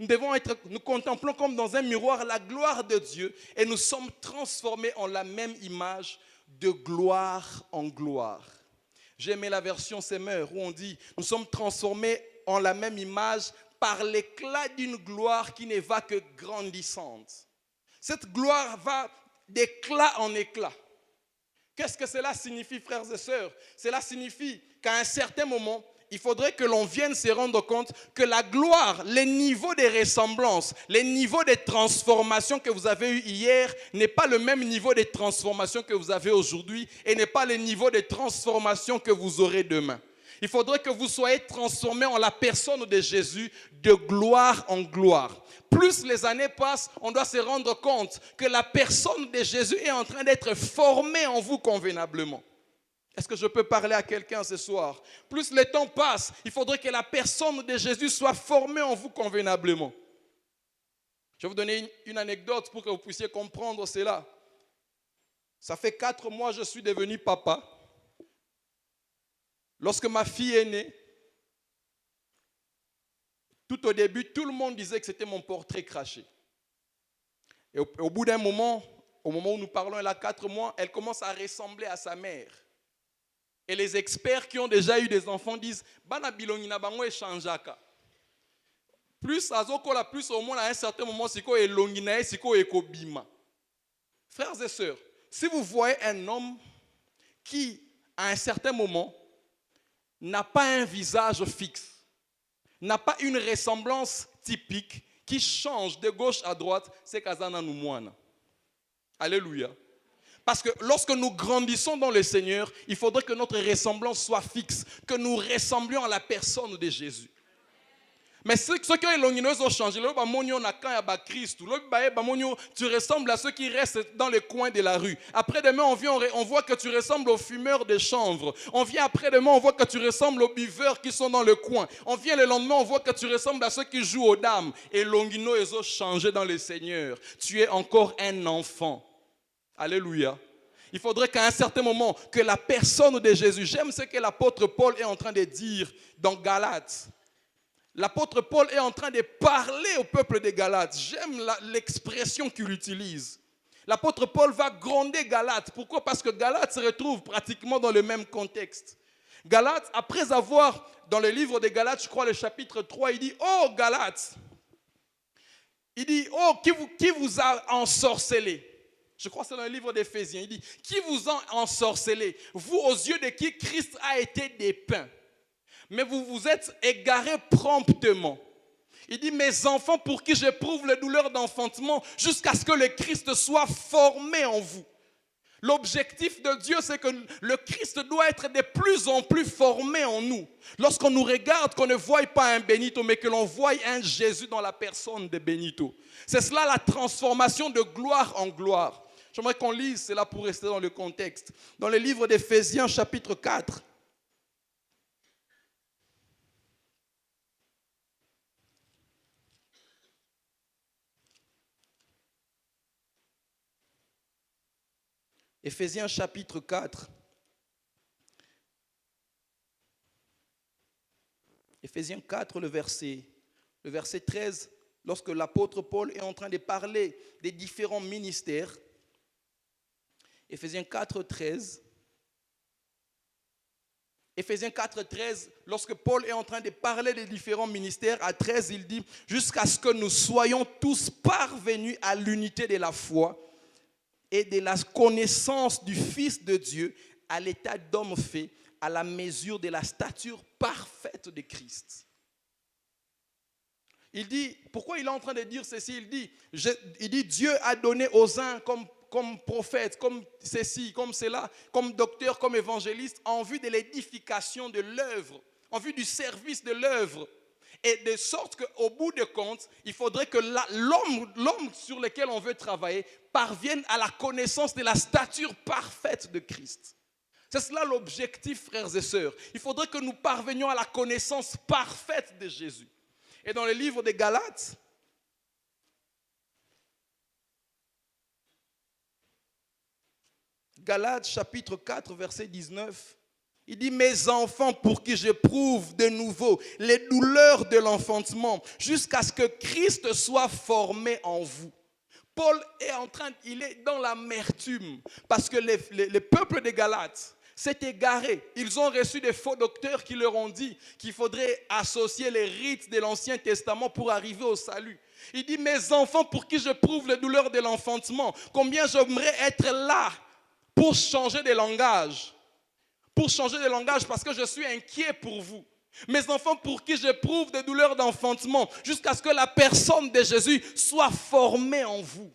Nous contemplons comme dans un miroir la gloire de Dieu et nous sommes transformés en la même image de gloire en gloire. J'ai aimé la version Semeur où on dit, nous sommes transformés en la même image par l'éclat d'une gloire qui ne va que grandissante. Cette gloire va d'éclat en éclat. Qu'est-ce que cela signifie, frères et sœurs? Cela signifie qu'à un certain moment, il faudrait que l'on vienne se rendre compte que la gloire, les niveaux de ressemblance, les niveaux de transformation que vous avez eu hier n'est pas le même niveau de transformation que vous avez aujourd'hui et n'est pas le niveau de transformation que vous aurez demain. Il faudrait que vous soyez transformés en la personne de Jésus de gloire en gloire. Plus les années passent, on doit se rendre compte que la personne de Jésus est en train d'être formée en vous convenablement. Est-ce que je peux parler à quelqu'un ce soir? Plus le temps passe, il faudrait que la personne de Jésus soit formée en vous convenablement. Je vais vous donner une anecdote pour que vous puissiez comprendre cela. Ça fait 4 mois que je suis devenu papa. Lorsque ma fille est née, tout au début, tout le monde disait que c'était mon portrait craché. Et au bout d'un moment, au moment où nous parlons, elle a 4 mois, elle commence à ressembler à sa mère. Et les experts qui ont déjà eu des enfants disent Bana bilongina bango echangeaka. Plus azokola, plus au moins à un certain moment, siko elongina, siko ekobima. Frères et sœurs, si vous voyez un homme qui, à un certain moment, n'a pas un visage fixe, n'a pas une ressemblance typique qui change de gauche à droite, c'est Kazana Noumouana. Alléluia. Parce que lorsque nous grandissons dans le Seigneur, il faudrait que notre ressemblance soit fixe, que nous ressemblions à la personne de Jésus. Mais ceux qui ont changé, tu ressembles à ceux qui restent dans les coins de la rue. Après-demain, on voit que tu ressembles aux fumeurs de chanvre. On vient après-demain, on voit que tu ressembles aux buveurs qui sont dans le coin. On vient le lendemain, on voit que tu ressembles à ceux qui jouent aux dames. Et Longino ils ont changé dans le Seigneur. Tu es encore un enfant. Alléluia. Il faudrait qu'à un certain moment, que la personne de Jésus, j'aime ce que l'apôtre Paul est en train de dire dans Galates. L'apôtre Paul est en train de parler au peuple des Galates. J'aime l'expression qu'il utilise. L'apôtre Paul va gronder Galates. Pourquoi? Parce que Galates se retrouve pratiquement dans le même contexte. Galates, après avoir, dans le livre de Galates, je crois le chapitre 3, il dit « Oh Galates !» Il dit « Oh, qui vous a ensorcelé ?» Je crois que c'est dans le livre d'Éphésiens. Il dit « Qui vous a ensorcelé, vous aux yeux de qui Christ a été dépeint. Mais vous vous êtes égarés promptement. » Il dit, mes enfants pour qui j'éprouve les douleurs d'enfantement jusqu'à ce que le Christ soit formé en vous. L'objectif de Dieu, c'est que le Christ doit être de plus en plus formé en nous. Lorsqu'on nous regarde, qu'on ne voie pas un Benito, mais que l'on voie un Jésus dans la personne de Benito. C'est cela la transformation de gloire en gloire. J'aimerais qu'on lise cela pour rester dans le contexte. Dans le livre d'Éphésiens chapitre 4. Éphésiens chapitre 4. Éphésiens 4, le verset 13, lorsque l'apôtre Paul est en train de parler des différents ministères. Éphésiens 4, 13. Éphésiens 4, 13, lorsque Paul est en train de parler des différents ministères, à 13, il dit « Jusqu'à ce que nous soyons tous parvenus à l'unité de la foi et de la connaissance du Fils de Dieu, à l'état d'homme fait, à la mesure de la stature parfaite de Christ. » Il dit, pourquoi il est en train de dire ceci? Il dit, Dieu a donné aux uns comme prophètes, comme ceci, comme cela, comme docteur, comme évangéliste, en vue de l'édification de l'œuvre, en vue du service de l'œuvre. Et de sorte qu'au bout de compte, il faudrait que l'homme sur lequel on veut travailler parvienne à la connaissance de la stature parfaite de Christ. C'est cela l'objectif, frères et sœurs. Il faudrait que nous parvenions à la connaissance parfaite de Jésus. Et dans le livre des Galates, Galates chapitre 4, verset 19, il dit « Mes enfants, pour qui j'éprouve de nouveau les douleurs de l'enfantement, jusqu'à ce que Christ soit formé en vous. » Paul il est dans l'amertume, parce que les peuples des Galates s'est égaré. Ils ont reçu des faux docteurs qui leur ont dit qu'il faudrait associer les rites de l'Ancien Testament pour arriver au salut. Il dit, mes enfants pour qui je prouve les douleurs de l'enfantement, combien j'aimerais être là pour changer de langage. Pour changer de langage parce que je suis inquiet pour vous. Mes enfants pour qui j'éprouve des douleurs d'enfantement jusqu'à ce que la personne de Jésus soit formée en vous.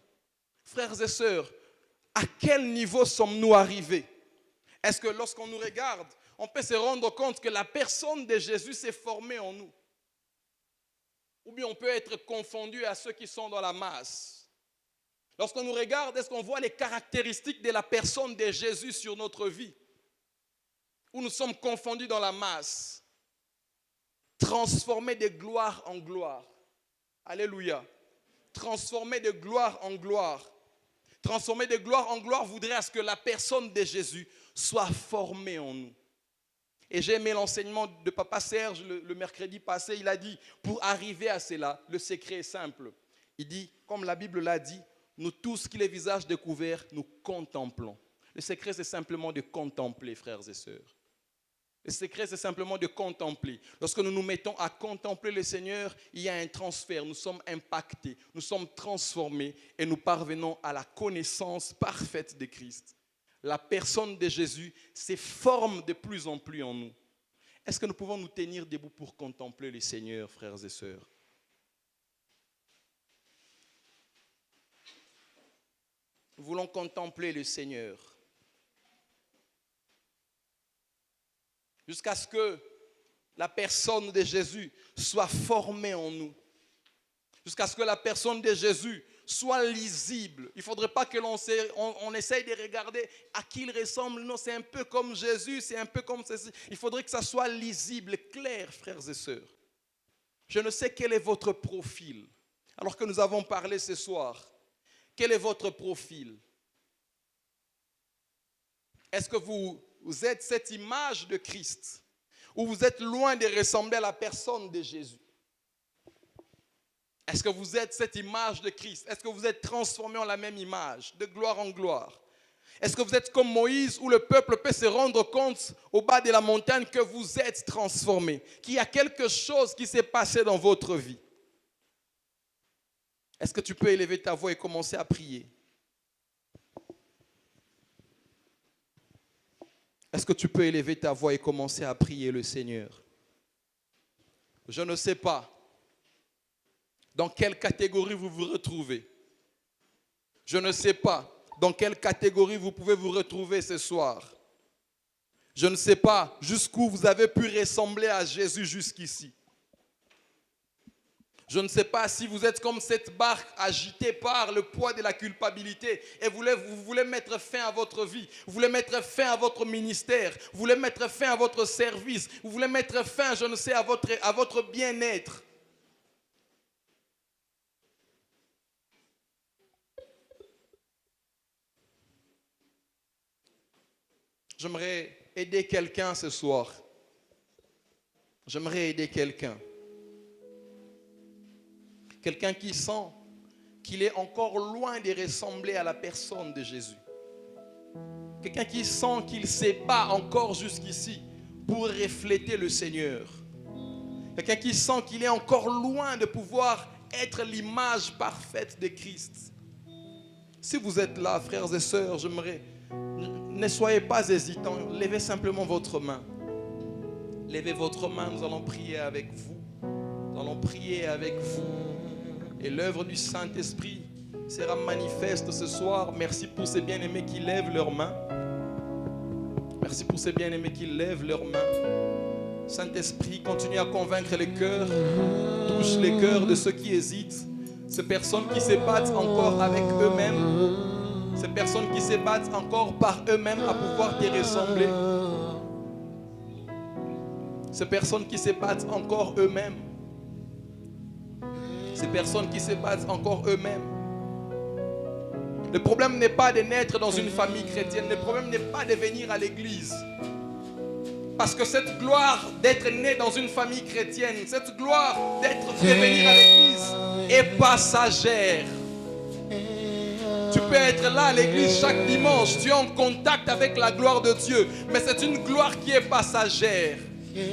Frères et sœurs, à quel niveau sommes-nous arrivés? Est-ce que lorsqu'on nous regarde, on peut se rendre compte que la personne de Jésus s'est formée en nous? Ou bien on peut être confondu à ceux qui sont dans la masse. Lorsqu'on nous regarde, est-ce qu'on voit les caractéristiques de la personne de Jésus sur notre vie? Ou nous sommes confondus dans la masse? Transformés de gloire en gloire. Alléluia. Transformés de gloire en gloire. Transformés de gloire en gloire voudrait à ce que la personne de Jésus soit formée en nous. Et j'ai aimé l'enseignement de Papa Serge le mercredi passé. Il a dit, pour arriver à cela, le secret est simple. Il dit, comme la Bible l'a dit, nous tous qui les visages découverts, nous contemplons. Le secret, c'est simplement de contempler, frères et sœurs. Le secret, c'est simplement de contempler. Lorsque nous nous mettons à contempler le Seigneur, il y a un transfert. Nous sommes impactés, nous sommes transformés et nous parvenons à la connaissance parfaite de Christ. La personne de Jésus se forme de plus en plus en nous. Est-ce que nous pouvons nous tenir debout pour contempler le Seigneur, frères et sœurs? Nous voulons contempler le Seigneur. Jusqu'à ce que la personne de Jésus soit formée en nous. Jusqu'à ce que la personne de Jésus soit lisible. Il ne faudrait pas que l'on essaye de regarder à qui il ressemble. Non, c'est un peu comme Jésus, c'est un peu comme ceci. Il faudrait que ça soit lisible, clair, frères et sœurs. Je ne sais quel est votre profil. Alors que nous avons parlé ce soir, quel est votre profil? Est-ce que vous êtes cette image de Christ ou vous êtes loin de ressembler à la personne de Jésus? Est-ce que vous êtes cette image de Christ? Est-ce que vous êtes transformé en la même image, de gloire en gloire? Est-ce que vous êtes comme Moïse où le peuple peut se rendre compte au bas de la montagne que vous êtes transformé, qu'il y a quelque chose qui s'est passé dans votre vie? Est-ce que tu peux élever ta voix et commencer à prier? Est-ce que tu peux élever ta voix et commencer à prier le Seigneur? Je ne sais pas dans quelle catégorie vous vous retrouvez. Je ne sais pas dans quelle catégorie vous pouvez vous retrouver ce soir. Je ne sais pas jusqu'où vous avez pu ressembler à Jésus jusqu'ici. Je ne sais pas si vous êtes comme cette barque agitée par le poids de la culpabilité et vous voulez mettre fin à votre vie, vous voulez mettre fin à votre ministère, vous voulez mettre fin à votre service, vous voulez mettre fin, je ne sais, à votre bien-être. J'aimerais aider quelqu'un ce soir. J'aimerais aider quelqu'un. Quelqu'un qui sent qu'il est encore loin de ressembler à la personne de Jésus. Quelqu'un qui sent qu'il se bat encore jusqu'ici pour refléter le Seigneur. Quelqu'un qui sent qu'il est encore loin de pouvoir être l'image parfaite de Christ. Si vous êtes là, frères et sœurs, j'aimerais, ne soyez pas hésitants, levez simplement votre main. Levez votre main, nous allons prier avec vous. Nous allons prier avec vous. Et l'œuvre du Saint-Esprit sera manifeste ce soir. Merci pour ces bien-aimés qui lèvent leurs mains. Merci pour ces bien-aimés qui lèvent leurs mains. Saint-Esprit, continue à convaincre les cœurs. Touche les cœurs de ceux qui hésitent. Ces personnes qui se battent encore avec eux-mêmes. Ces personnes qui se battent encore par eux-mêmes à pouvoir te ressembler. Ces personnes qui se battent encore eux-mêmes. Ces personnes qui se battent encore eux-mêmes. Le problème n'est pas de naître dans une famille chrétienne. Le problème n'est pas de venir à l'église. Parce que cette gloire d'être né dans une famille chrétienne, cette gloire de venir à l'église est passagère. Tu peux être là à l'église chaque dimanche. Tu es en contact avec la gloire de Dieu. Mais c'est une gloire qui est passagère.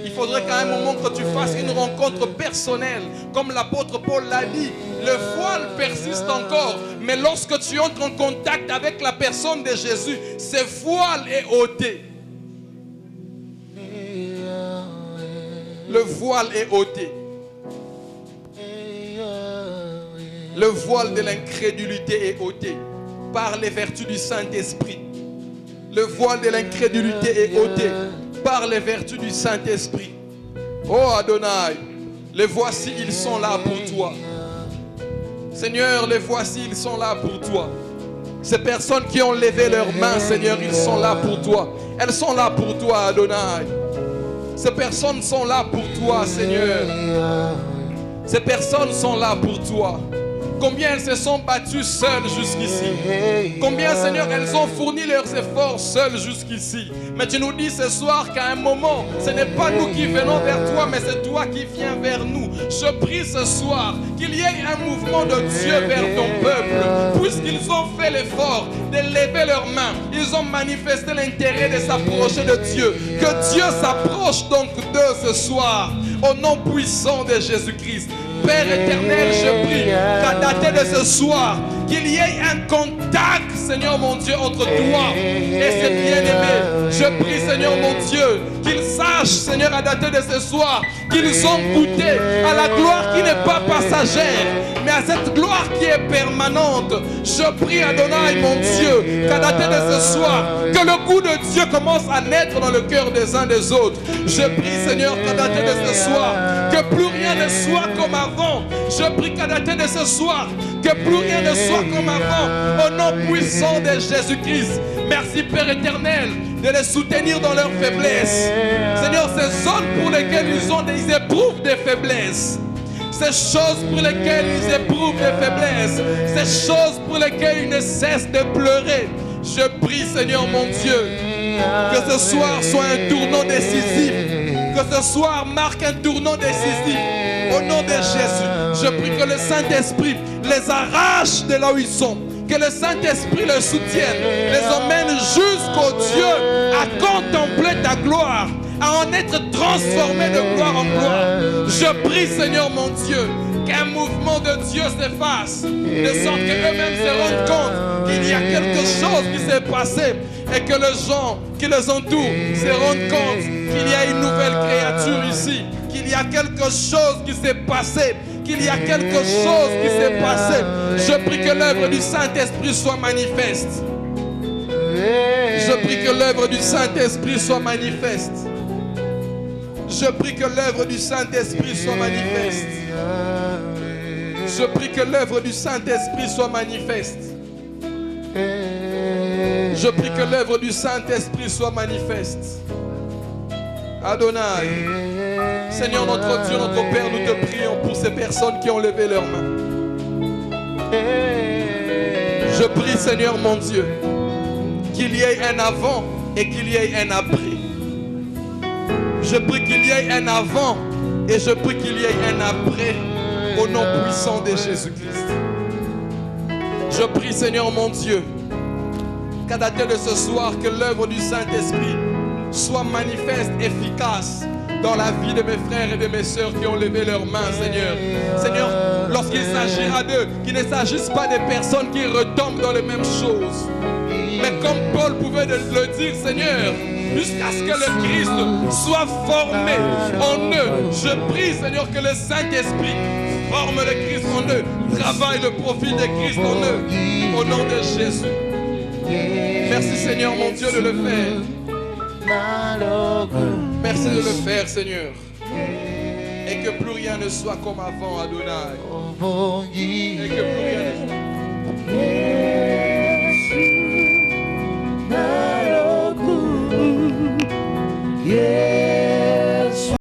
Il faudrait qu'à un moment que tu fasses une rencontre personnelle. Comme l'apôtre Paul l'a dit, le voile persiste encore. Mais lorsque tu entres en contact avec la personne de Jésus, ce voile est ôté. Le voile est ôté. Le voile de l'incrédulité est ôté par les vertus du Saint-Esprit. Le voile de l'incrédulité est ôté par les vertus du Saint-Esprit. Oh Adonai, les voici, ils sont là pour toi. Seigneur, les voici, ils sont là pour toi. Ces personnes qui ont levé leurs mains, Seigneur, ils sont là pour toi. Elles sont là pour toi, Adonai. Ces personnes sont là pour toi, Seigneur. Ces personnes sont là pour toi. Combien elles se sont battues seules jusqu'ici. Combien, Seigneur, elles ont fourni leurs efforts seules jusqu'ici. Mais tu nous dis ce soir qu'à un moment, ce n'est pas nous qui venons vers toi, mais c'est toi qui viens vers nous. Je prie ce soir qu'il y ait un mouvement de Dieu vers ton peuple. Puisqu'ils ont fait l'effort de lever leurs mains, ils ont manifesté l'intérêt de s'approcher de Dieu. Que Dieu s'approche donc d'eux ce soir, au nom puissant de Jésus-Christ. Père éternel, je prie qu'à dater de ce soir, qu'il y ait un contact, Seigneur mon Dieu, entre toi et ces bien-aimés. Je prie, Seigneur mon Dieu, qu'ils sachent, Seigneur, à dater de ce soir, qu'ils ont goûté à la gloire qui n'est pas passagère, mais à cette gloire qui est permanente. Je prie, Adonai, mon Dieu, qu'à dater de ce soir, que le goût de Dieu commence à naître dans le cœur des uns des autres. Je prie, Seigneur, qu'à dater de ce soir, que plus rien ne soit comme avant. Je prie qu'à dater de ce soir, que plus rien ne soit comme avant. Au nom puissant de Jésus-Christ. Merci, Père éternel, de les soutenir dans leur faiblesse. Seigneur, ces zones pour lesquelles ils éprouvent des faiblesses. Ces choses pour lesquelles ils éprouvent des faiblesses. Ces choses pour lesquelles ils ne cessent de pleurer. Je prie, Seigneur mon Dieu, que ce soir soit un tournant décisif. Que ce soir marque un tournant décisif. Au nom de Jésus, je prie que le Saint-Esprit les arrache de là où ils sont. Que le Saint-Esprit les soutienne, les emmène jusqu'au Dieu à contempler ta gloire, à en être transformé de gloire en gloire. Je prie, Seigneur mon Dieu, qu'un mouvement de Dieu s'efface, de sorte qu'eux-mêmes se rendent compte qu'il y a quelque chose qui s'est passé et que les gens qui les entourent se rendent compte qu'il y a une nouvelle créature ici, qu'il y a quelque chose qui s'est passé, qu'il y a quelque chose qui s'est passé. Je prie que l'œuvre du Saint-Esprit soit manifeste. Je prie que l'œuvre du Saint-Esprit soit manifeste. Je prie que l'œuvre du Saint-Esprit soit manifeste. Je prie que l'œuvre du Saint-Esprit soit manifeste. Je prie que l'œuvre du Saint-Esprit soit manifeste. Adonai, Seigneur notre Dieu, notre Père, nous te prions pour ces personnes qui ont levé leurs mains. Je prie, Seigneur mon Dieu, qu'il y ait un avant et qu'il y ait un après. Je prie qu'il y ait un avant et je prie qu'il y ait un après au nom puissant de Jésus-Christ. Je prie, Seigneur mon Dieu, qu'à dater de ce soir, que l'œuvre du Saint-Esprit soit manifeste, efficace dans la vie de mes frères et de mes sœurs qui ont levé leurs mains, Seigneur. Seigneur, lorsqu'il s'agira d'eux, qu'il ne s'agisse pas des personnes qui retombent dans les mêmes choses. Mais comme Paul pouvait le dire, Seigneur, jusqu'à ce que le Christ soit formé en eux. Je prie, Seigneur, que le Saint-Esprit forme le Christ en eux, travaille le profil de Christ en eux, au nom de Jésus. Merci, Seigneur, mon Dieu, de le faire. Merci de le faire, Seigneur. Et que plus rien ne soit comme avant, Adonai. Et que plus rien ne soit.